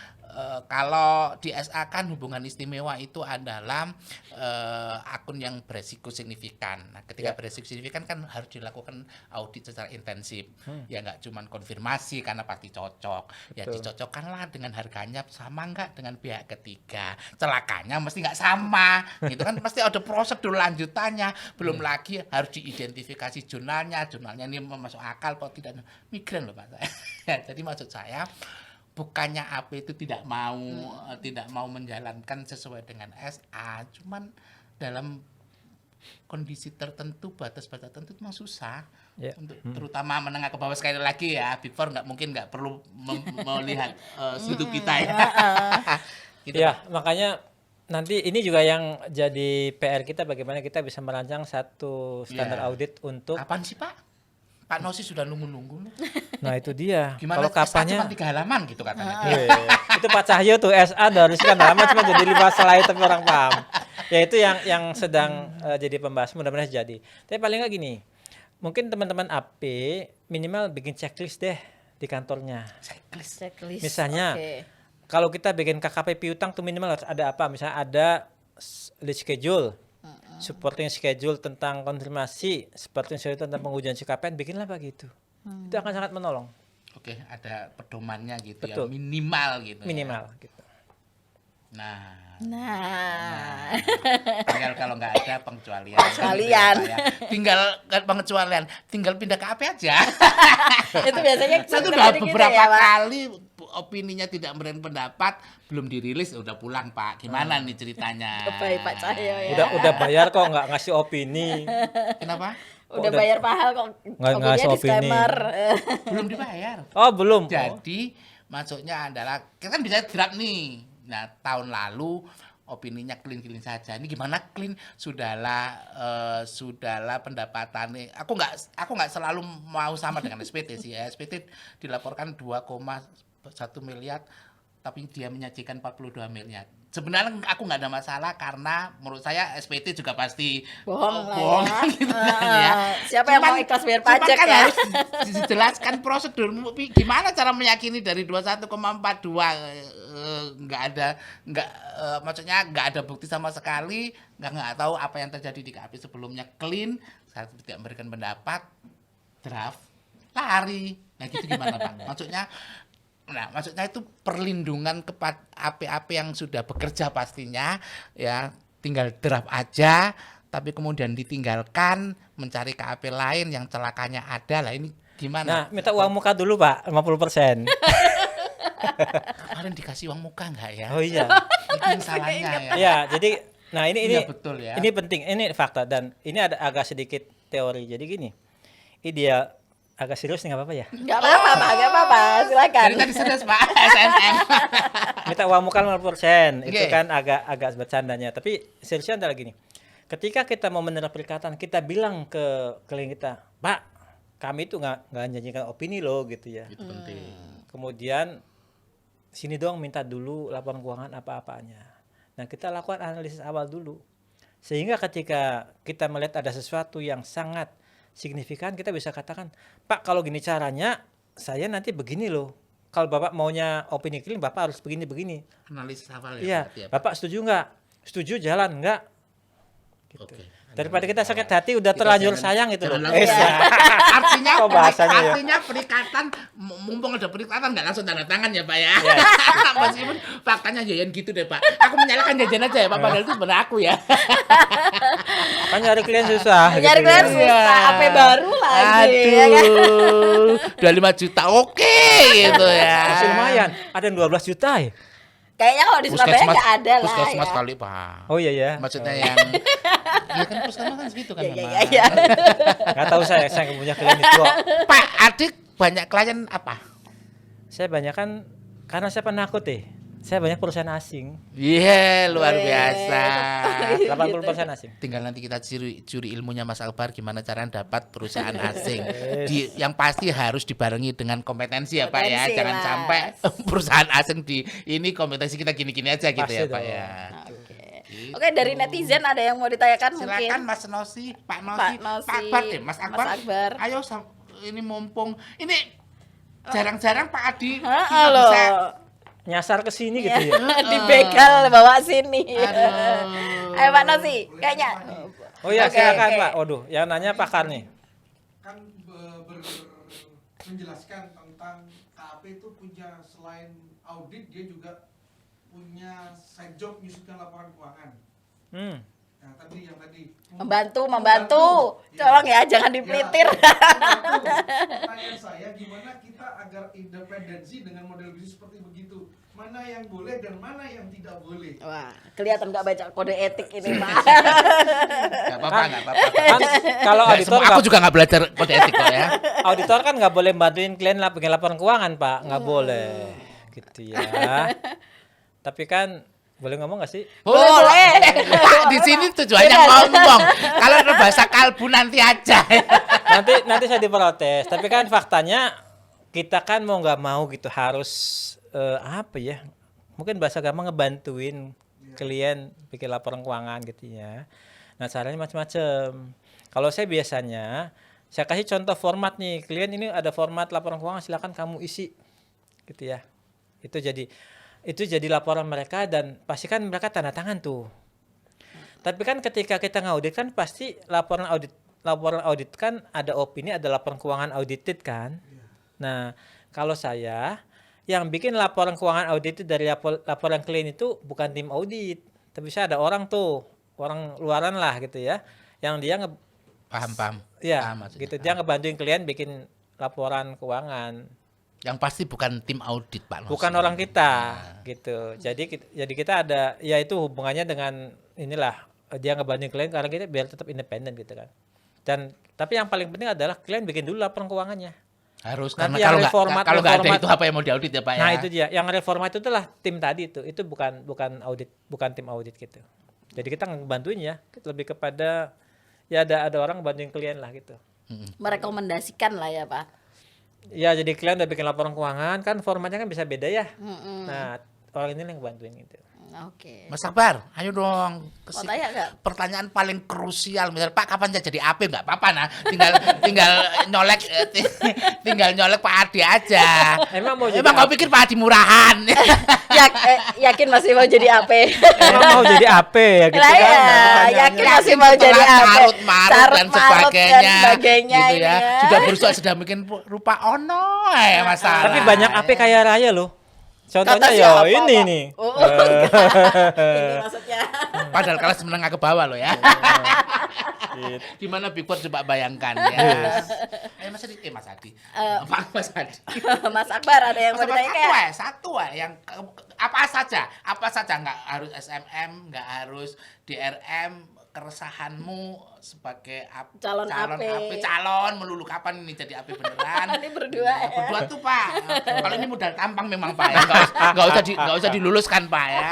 kalau di SA kan hubungan istimewa itu adalah akun yang beresiko signifikan. Nah, ketika beresiko signifikan kan harus dilakukan audit secara intensif. Ya nggak cuma konfirmasi karena pasti cocok. Betul. Ya dicocokkanlah dengan harganya sama nggak dengan pihak ketiga. Celakanya mesti nggak sama. Gitu kan pasti ada prosedur lanjutannya. Belum lagi harus diidentifikasi jurnalnya ini masuk akal atau tidak. Migran loh Pak saya. Ya, jadi maksud saya bukannya AP itu tidak mau menjalankan sesuai dengan SA, cuman dalam kondisi tertentu, batas-batas tertentu itu memang susah untuk terutama menengah ke bawah. Sekali lagi ya, before nggak perlu melihat sudut kita ya. Gitu, ya makanya nanti ini juga yang jadi PR kita, bagaimana kita bisa merancang satu standar audit untuk. Kapan sih Pak? Pak Nosi sudah nunggu-nunggu. Nah itu dia. Gimana? Kalau kapannya cuma 3 halaman gitu katanya. Itu Pak Cahyo tuh SA dari sekian halaman cuma jadi 5 slide tapi orang paham. Ya itu yang sedang jadi pembahasan, mudah-mudahan jadi. Tapi paling nggak gini, mungkin teman-teman AP minimal bikin checklist deh di kantornya. Checklist. Misalnya kalau kita bikin KKP piutang tuh minimal harus ada apa? Misalnya ada list schedule, supporting schedule tentang konfirmasi, supporting schedule tentang pengujian CKPN, bikinlah begitu. Itu akan sangat menolong. Oke, ada pedomannya gitu. Betul. Ya, minimal gitu. Minimal ya. gitu. Nah. Tinggal kalau nggak ada pengecualian. Tinggal pindah ke AP aja. Itu biasanya saya tuh udah beberapa kali opininya tidak memberikan pendapat, belum dirilis udah pulang Pak. Gimana nih ceritanya? Baik Pak Cahyo ya. Udah bayar kok nggak ngasih opini. Kenapa? Udah bayar mahal kok. Nggak ngasih opini. Belum dibayar. Oh belum. Jadi maksudnya adalah kita kan bisa draft nih. Nah tahun lalu opininya clean saja. Ini gimana clean? Sudahlah pendapatannya. Aku nggak selalu mau sama dengan SPT sih. Ya. SPT dilaporkan 2,1 miliar, tapi dia menyajikan 42 miliar. Sebenarnya aku nggak ada masalah karena menurut saya SPT juga pasti bohong ya. Gitu kan ya. Siapa yang mau ikhlas bayar pajak kan ya? harus dijelaskan prosedur gimana cara meyakini dari 21,42 maksudnya nggak ada bukti sama sekali, nggak tahu apa yang terjadi di KAP sebelumnya clean, saya tidak memberikan pendapat, draft lari. Nah gitu gimana Pak? Maksudnya itu perlindungan kepada AP-AP yang sudah bekerja pastinya ya, tinggal draft aja tapi kemudian ditinggalkan mencari KAP lain yang celakanya ada. Lah ini gimana? Nah, minta uang muka dulu Pak, 50%. Kemarin dikasih uang muka enggak ya? Oh iya. Itu yang salahnya ya. Ya, jadi nah ini iya, betul ya. Ini penting, ini fakta dan ini ada agak sedikit teori. Jadi gini. Ini agak serius nih, nggak apa-apa ya? Nggak apa-apa, silakan. Dari tadi serius Pak, SNM. Minta uang muka 50%, itu Okay. kan agak bercandanya. Tapi seriusnya adalah gini, ketika kita mau menerima perikatan, kita bilang ke klien kita, Pak, kami itu nggak janjikan opini loh gitu ya. Itu penting. Kemudian sini dong minta dulu laporan keuangan apa-apanya. Nah kita lakukan analisis awal dulu, sehingga ketika kita melihat ada sesuatu yang sangat signifikan, kita bisa katakan, Pak kalau gini caranya, saya nanti begini loh. Kalau Bapak maunya opini klien, Bapak harus begini-begini. Analisis awal Iya, berarti ya, Pak? Bapak setuju nggak? Setuju, jalan nggak? Gitu. Oke. Daripada kita sakit hati, udah Kita terlanjur jangan- sayang gitu loh. jangan langsung. Iya. artinya Kok bahasanya ya? artinya perikatan, mumpung ada perikatan nggak langsung tanda tangan ya Pak ya. Iya. Meskipun faktanya Yayan gitu deh Pak. Aku menyalahkan Jajan aja ya Pak, padahal itu sebenarnya aku ya. Kan nyari klien susah. Nyari gitu klien ya. susah, HP baru lagi. Ya kan? Aduh, 25 juta oke gitu ya. Masih lumayan, ada yang 12 juta ya? Kayaknya kalau di Surabaya nggak ada lah Puskesmas ya. kali Pak. Oh iya ya, Maksudnya yang ya kan puskesmas kan segitu kan Iya, memang. iya, iya. nggak tahu saya nggak punya klien itu kok. Pak Adik banyak klien apa? Saya banyak kan, karena saya penakut saya banyak perusahaan asing, Iya, luar Weh. biasa. 80% asing. Tinggal nanti kita curi ilmunya Mas Akbar gimana cara dapat perusahaan asing. Yang pasti harus dibarengi dengan kompetensi ya Pak ya. Kompetensi, Jangan Mas. sampai perusahaan asing di ini kompetensi kita gini-gini aja gitu Pasti ya Pak dong. ya. Oke. Gitu. Oke, dari netizen ada yang mau ditanyakan Silakan mungkin. Mas Nosi, Pak Nosi, Pak Nosi, Pak Akbar deh, Mas Akbar. Mas Akbar. Ayo ini mumpung ini jarang-jarang Pak Adi Heeh kita loh. bisa Nyasar ke sini gitu ya. Dibegal bawa sini. Aduh. Ayo Pak Nosi, kayaknya. Oh iya, Oke, silakan oke. Pak. Waduh, yang nanya pakar nih. Kan menjelaskan tentang KAP itu punya selain audit dia juga punya side job menyusunkan laporan keuangan. Hmm. Nah, tadi Membantu. Ya. Tolong ya, jangan dipelitir. Membantu. Pertanyaan saya, gimana kita agar independensi dengan model bisnis seperti begitu? Mana yang boleh dan mana yang tidak boleh? Wah, kelihatan nggak baca kode etik ini, Pak. Gak apa-apa, gak apa-apa. Kan kalau Nggak, auditor aku juga nggak belajar kode etik kok ya. auditor kan nggak boleh bantuin klien bikin laporan keuangan Pak, nggak boleh, gitu ya. Tapi kan boleh ngomong nggak sih? Boleh. Pak, di sini tujuannya ngomong. Kalau ada bahasa kalbu nanti aja. Nanti saya diprotes. Tapi kan faktanya kita kan mau nggak mau gitu harus apa ya? Mungkin bahasa gampang ngebantuin klien bikin laporan keuangan gitu ya. Nah caranya macam-macam. Kalau saya biasanya saya kasih contoh format nih, klien ini ada format laporan keuangan, silakan kamu isi, gitu ya. Itu jadi laporan mereka dan pastikan mereka tanda tangan tuh. Tapi kan ketika kita ngaudit kan pasti laporan audit kan ada opini, ada laporan keuangan audited kan. Nah, kalau saya yang bikin laporan keuangan audited dari laporan klien itu bukan tim audit, tapi saya ada orang tuh, orang luaran lah gitu ya, yang dia Paham. ya Paham maksudnya. gitu, dia ngebantuin klien bikin laporan keuangan. Yang pasti bukan tim audit Pak Nosi. Bukan orang kita gitu. Jadi kita ada ya itu hubungannya dengan inilah dia ngebantuin klien karena kita biar tetap independen gitu kan. Dan tapi yang paling penting adalah klien bikin dulu laporan keuangannya. Harus Nanti karena yang kalau nggak ada reformat- itu apa yang mau diaudit ya Pak ya. Nah, itu dia. Yang reforma itu adalah tim tadi itu bukan audit, bukan tim audit gitu. Jadi kita ngebantuin ya, lebih kepada ya ada orang bantuin klien lah gitu. Merekomendasikan lah ya, Pak. Ya jadi klien udah bikin laporan keuangan kan formatnya kan bisa beda ya. Mm-mm. Nah, orang ini yang bantuin gitu. Oke. Mas Akbar, ayo dong. Mau tanya nggak? Pertanyaan paling krusial, misalnya Pak kapan saya jadi AP nggak apa-apa nah, tinggal nyolek Pak Adi aja. Emang mau jadi Emang kau pikir Pak Adi murahan? Yakin masih mau jadi AP? Emang mau jadi AP ya gitu Lah kan. ya, Pertanyaannya. yakin masih mau jadi Setelah AP. carut marut dan sebagainya, sebagainya gitu ini ya. ya. Sudah berusaha sudah bikin rupa ono masalah. Tapi banyak AP kaya raya loh. Contohnya Kata ya siapa, ini Pak? nih. Oh, ini maksudnya. Padahal kelas menengah ke bawah loh ya. Gitu. Gimana Big Boss coba bayangkan ya. Mas Adi, Mas Adi. Mas Adi. Mas Akbar ada yang mau Mas ditanya satu yang apa saja nggak harus SMM, nggak harus DRM, keresahanmu sebagai Calon AP. calon melulu kapan ini jadi AP beneran? Ini berdua ya. Berdua tuh Pak. Kalau ini modal tampang memang Pak ya. Nggak usah diluluskan Pak ya.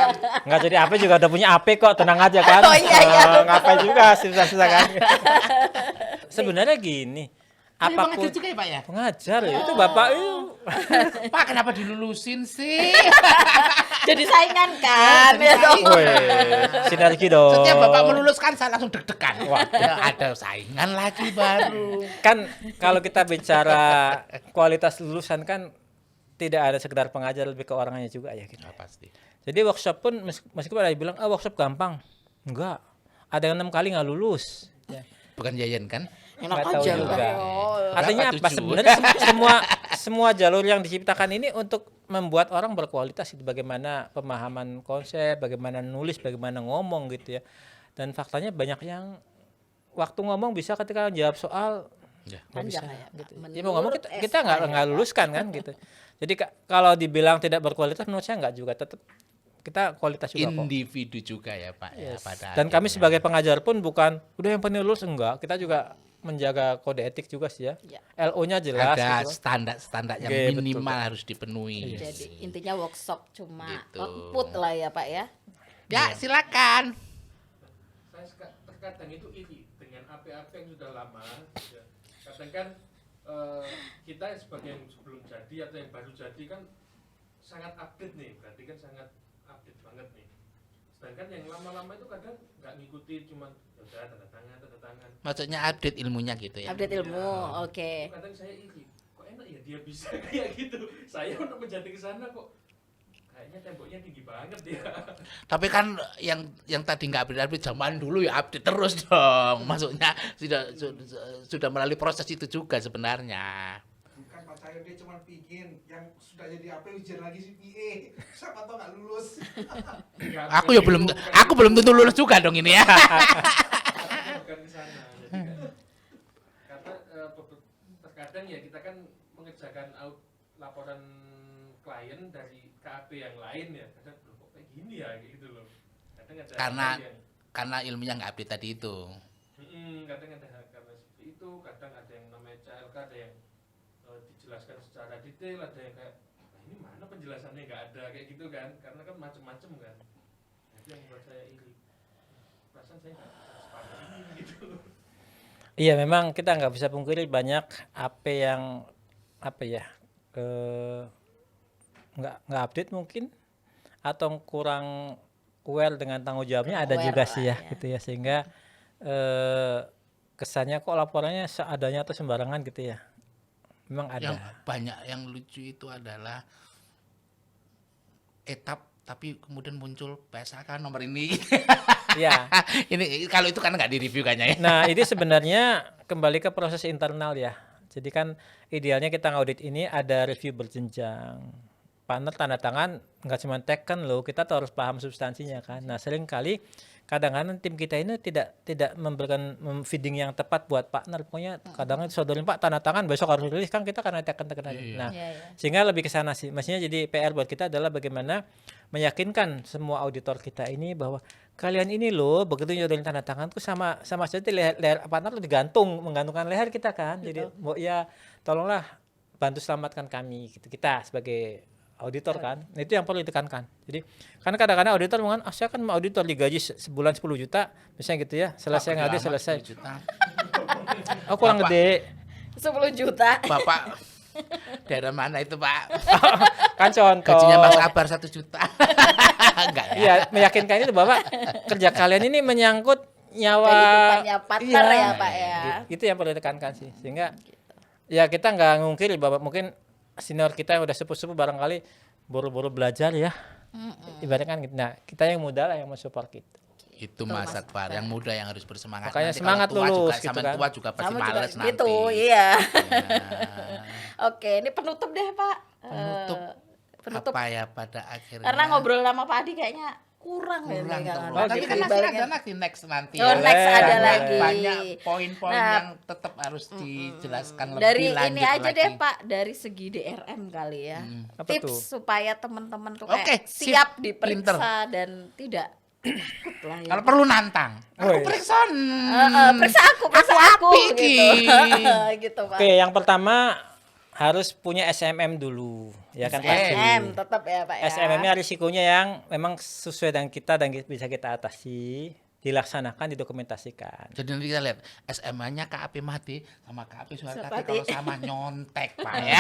Nggak jadi AP juga udah punya AP kok, tenang aja kan. Oh, iya, iya. Ngapain juga susah-susah kan. Sebenarnya gini, Ini apapun pengajar juga ya Pak ya? pengajar ya itu Bapak itu. Pak kenapa dilulusin sih? Jadi saingan kan. Jadi ya dong. saingan. Wih, sinergi dong. Setiap Bapak meluluskan saya langsung deg-degan. Ya, ada saingan lagi baru. Kan kalau kita bicara kualitas lulusan kan tidak ada sekedar pengajar, lebih ke orangnya juga ya gitu. Nah, pasti. Jadi workshop pun meskipun ada yang bilang workshop gampang, enggak. Ada yang 6 kali nggak lulus. Ya. Bukan Yayan kan? Enak Nggak tahu aja juga. Pak. Oh. Artinya Berapa, apa? 7? Sebenarnya semua jalur yang diciptakan ini untuk membuat orang berkualitas itu, bagaimana pemahaman konsep, bagaimana nulis, bagaimana ngomong gitu ya. Dan faktanya banyak yang waktu ngomong bisa ketika jawab soal Ya. nggak bisa Panjang ya, Pak. gitu. Ya Menurut mau ngomong kita SK nggak ya, Pak. luluskan kan gitu. Jadi kalau dibilang tidak berkualitas menurut saya nggak juga, tetap kita kualitas juga kok. Individu juga ya Pak. Ya, Yes. pada Dan kami akhirnya. sebagai pengajar pun bukan udah yang penting lulus, enggak. Kita juga menjaga kode etik juga sih ya. Ya. LO-nya jelas ada gitu. standar-standar yang Oke, betul, minimal Pak. harus dipenuhi. Jadi intinya workshop cuma Gitu. output lah ya Pak ya. Ya, silakan. Saya terkadang itu iri dengan apa-apa yang sudah lama. Ya. Kadang kan kita sebagai yang sebelum jadi atau yang baru jadi kan sangat update nih, berarti kan sangat update banget nih. Sedangkan yang lama-lama itu kadang nggak ngikutin, cuman ya udah tanda tangan. Maksudnya update ilmunya gitu ya. Update ilmu, oke. Kadang saya iri, kok enak ya dia bisa kayak gitu. Saya untuk menjadi ke sana kok kayaknya temboknya tinggi banget ya. Tapi kan yang tadi nggak update zaman dulu ya update terus dong. Maksudnya sudah melalui proses itu juga sebenarnya. Bukan Pak Cahyo, dia cuma pingin yang sudah jadi apa ujian lagi si PA. Siapa tau nggak lulus. Aku belum tentu lulus juga dong ini ya. Bukan ke sana. Jadi kan, karena terkadang ya kita kan mengerjakan laporan klien dari KAP yang lain ya. Kadang loh, kok kayak gini ya kayak gitu loh. Kadang ada Karena- hal yang, Karena ilmunya nggak update tadi itu. kadang ada hal karena seperti itu, kadang ada yang namanya CLK, ada yang dijelaskan secara detail, ada yang kayak "Nah, ini mana penjelasannya nggak ada kayak gitu kan, karena kan macem-macem kan. Nah, itu yang membuat saya iri. Perasaan saya nggak sepakat ini gitu. Iya, memang kita nggak bisa pungkiri banyak AP yang apa ya, nggak update mungkin, atau kurang aware dengan tanggung jawabnya, ada Aware juga lah sih ya, ya. gitu ya, sehingga kesannya kok laporannya seadanya atau sembarangan gitu ya. Memang Yang ada. banyak yang lucu itu adalah etap tapi kemudian muncul PSAK nomor ini. Ya. Ini kalau itu kan nggak direview kayaknya ya. Nah, ini sebenarnya kembali ke proses internal ya. Jadi kan idealnya kita ngaudit ini ada review berjenjang. Partner tanda tangan nggak cuma teken loh, kita tuh harus paham substansinya kan. Nah, sering kali kadang-kadang tim kita ini tidak memberikan feeding yang tepat buat partner. Pokoknya kadang sodorin Pak tanda tangan besok harus rilis, kan kita karena teken-teken aja. Iya. Nah, Iya, iya. sehingga lebih ke sana sih. Maksudnya jadi PR buat kita adalah bagaimana meyakinkan semua auditor kita ini bahwa kalian ini loh begitu nyodorin tanda tangan tuh sama saja leher partner tuh menggantungkan leher kita kan. Jadi ya tolonglah bantu selamatkan kami gitu. Kita sebagai auditor kan. Nah, itu yang perlu ditekankan. Jadi karena kadang-kadang auditor mengatakan, saya kan mau auditor digaji sebulan 10 juta, misalnya gitu ya. Selesai Pak, ngaudit gede amat, selesai. 10 juta. Oh, kurang Bapak. gede. 10 juta. Bapak daerah mana itu Pak? Kan contoh. Gajinya Mas Kabar 1 juta. Enggak ya? Iya, meyakinkan itu Bapak, kerja kalian ini menyangkut nyawa Kehidupannya partner iya, ya Pak ya. Itu yang perlu ditekankan sih. Sehingga ya kita nggak ngungkiri bahwa mungkin senior kita yang udah sepuh-sepuh barangkali buru-buru belajar ya. Ibaratnya kan gitu. Nah, kita yang muda lah yang mau support kita. Itu Mas Akbar, yang muda yang harus bersemangat. Makanya Nanti semangat kalau tua lulus juga, gitu sama kan. tua juga pasti Kamu juga males nanti. gitu, iya. Ya. Oke, ini penutup deh Pak. Penutup. Penutup. Apa ya pada akhirnya? Karena ngobrol sama Pak Adi kayaknya kurang ya. kurang nih, tuh. kan. Tapi Gitu kan masih ibaratnya. ada lagi next nanti. Oh, ya. next ada Banyak- lagi. Banyak poin-poin Nah, yang tetap harus dijelaskan lebih Dari lanjut ini aja lagi. deh Pak, dari segi DRM kali ya. Apa Tips tuh? supaya teman-teman tuh Oke, kayak sip. siap Pinter. diperiksa dan tidak takut lah ya. Kalau perlu nantang. Aku Woi. periksa. Periksa aku apik gitu. iki. Gitu Pak. Oke, yang pertama harus punya SMM dulu, ya kan pasti. SMM tetap ya Pak ya. SMM-nya risikonya yang memang sesuai dengan kita dan bisa kita atasi. dilaksanakan, didokumentasikan. Jadi nanti kita lihat SMA-nya KAP Mati sama KAP Suhartati Suhartati. kalau sama nyontek Pak ya.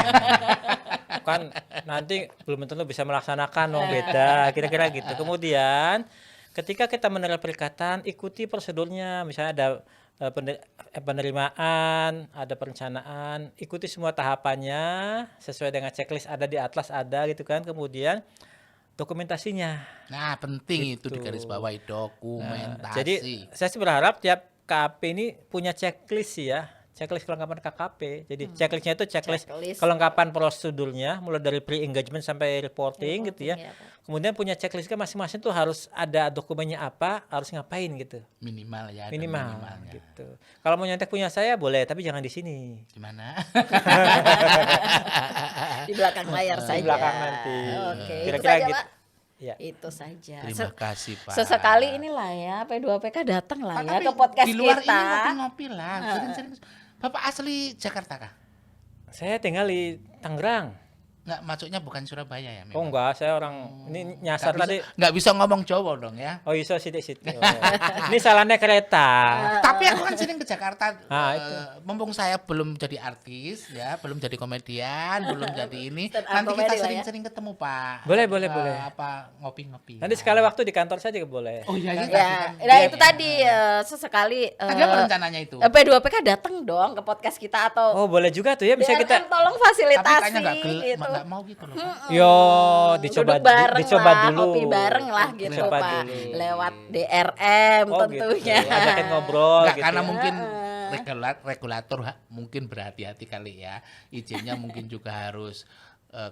Kan nanti belum tentu bisa melaksanakan, beda, kira-kira gitu. Kemudian ketika kita menerima perikatan, ikuti prosedurnya. Misalnya ada penerimaan, ada perencanaan, ikuti semua tahapannya sesuai dengan checklist, ada di atlas, ada gitu kan. Kemudian dokumentasinya. Nah, penting itu Gitu. digarisbawahi dokumentasi. Jadi saya sih berharap tiap KAP ini punya checklist sih ya, checklist kelengkapan KKP. Jadi checklistnya itu checklist Checklist. kelengkapan prosedurnya, mulai dari pre-engagement sampai reporting gitu ya. Reporting, ya, Pak. Kemudian punya checklistnya masing-masing tuh harus ada dokumennya apa, harus ngapain gitu. minimal ya, ada Minimal minimalnya. gitu. Kalau mau nyontek punya saya boleh, tapi jangan di sini. Gimana? Di belakang layar saja. Di belakang nanti. Oke, itu Kira-kira saja, gitu. Pak. Ya. Itu saja. Terima kasih Pak. Sesekali inilah ya P2PK datang lah Pak, ya tapi ke podcast di luar kita. ini ngopi-ngopi lah. Sering-sering. Bapak asli Jakarta kah? Saya tinggal di Tangerang. Enggak, maksudnya bukan Surabaya ya? Oh enggak, saya orang ini nyasar tadi. Nggak bisa ngomong Jawa dong ya. Oh iso sidik-sidik. Ini salahnya kereta. Tapi aku kan sering ke Jakarta. Ah, Mumpung saya belum jadi artis ya, belum jadi komedian, belum jadi ini. Stand up Nanti kita comedy lah ya. sering-sering ketemu Pak. Boleh, boleh, boleh. Apa ngopi-ngopi. Nanti sekali waktu di kantor saya juga boleh. Oh iya, iya. Ya, nah itu tadi sesekali Tadi apa rencananya itu? P2PK datang dong ke podcast kita atau Oh boleh juga tuh ya, bisa DNM kita. tolong Tapi fasilitasi kayaknya gitu. nggak mau gitu loh. Pak. Yo dicoba Duduk bareng dicoba lah, dulu. kopi bareng lah gitu Dicoba Pak. dulu. Lewat DRM Oh, tentunya. Gitu. Ajakin ngobrol Nggak, gitu. karena ya. mungkin regulator mungkin berhati-hati kali ya. Izinnya mungkin juga harus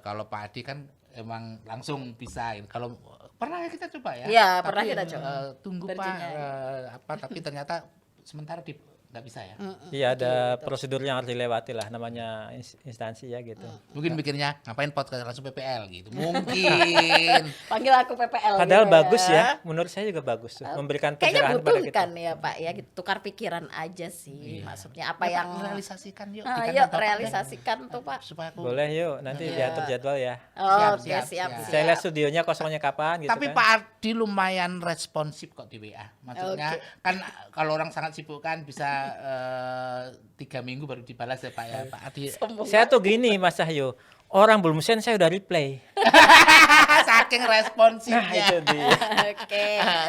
kalau Pak Adi kan emang langsung pisahin. Kalau pernah kita coba ya? Iya, Tapi, pernah kita coba. Tunggu Pak Berjenjang. tapi ternyata sementara nggak bisa ya. Iya ada prosedur yang harus dilewati lah, namanya instansi ya gitu. Mungkin mikirnya ngapain podcast langsung PPL gitu. Mungkin. Panggil aku PPL. Padahal gitu bagus ya, menurut saya juga bagus tuh, memberikan Kayaknya pencerahan butuh kepada kita. kan ya Pak ya, gitu. Tukar pikiran aja sih. Maksudnya apa yang realisasikan yuk. Ah, Di kantor yuk Bapak, realisasikan tuh Pak. supaya aku Boleh yuk, nanti diatur jadwal ya. Oh, Siap, Oke, siap, siap, siap. Saya lihat studionya kosongnya kapan gitu Tapi kan. Pak Ardi lumayan responsif kok di WA. Maksudnya kan kalau orang sangat sibuk kan bisa 3 minggu baru dibalas ya Pak ya. Pak Ardi Saya tuh gini Mas Cahyo, orang belum send saya udah replay. saking Nah responsifnya. itu dia. Oke.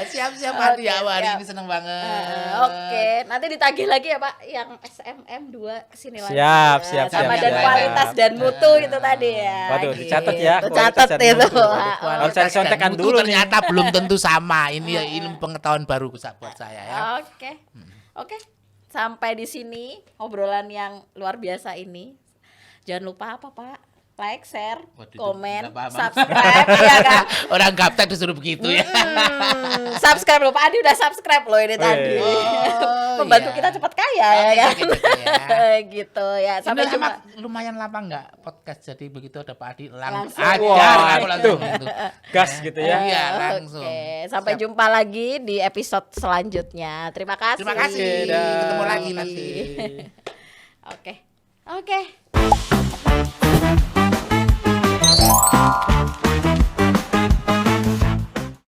Siap-siap Pak Ardi Oke, ya. Wah, hari siap. ini seneng banget. Oke, nanti ditagih lagi ya Pak yang SMM 2 kesini lagi. Siap, ya. siap, Sama siap, dan siap. kualitas dan mutu itu tadi ya. Waduh, Gitu. dicatat ya, kualitas Catat dan itu. mutu. Waduh, Ah, Harus cari contekan Dan mutu dulu nih. ternyata belum tentu sama. Ini ya ilmu pengetahuan baru buat saya ya. Oke. Oke. Sampai di sini obrolan yang luar biasa ini. Jangan lupa apa Pak? Like, share, Waduh, itu komen, nggak paham. subscribe ya kan. Orang gaptek disuruh begitu ya. Subscribe loh Pak Adi udah subscribe loh ini tadi. Oh, Membantu iya. kita cepat kaya Oh, ya kan. gitu ya. Gitu ya. Sampai Ini jumpa. lumayan lama nggak podcast, jadi begitu ada Pak Adi langsung Langsung. ajar Wah, aku langsung gitu. Gas gitu ya. Iya, langsung. Oke, sampai Siap. jumpa lagi di episode selanjutnya. Terima kasih. Terima kasih. Oke, dah. Ketemu lagi nanti. Oke. Oke.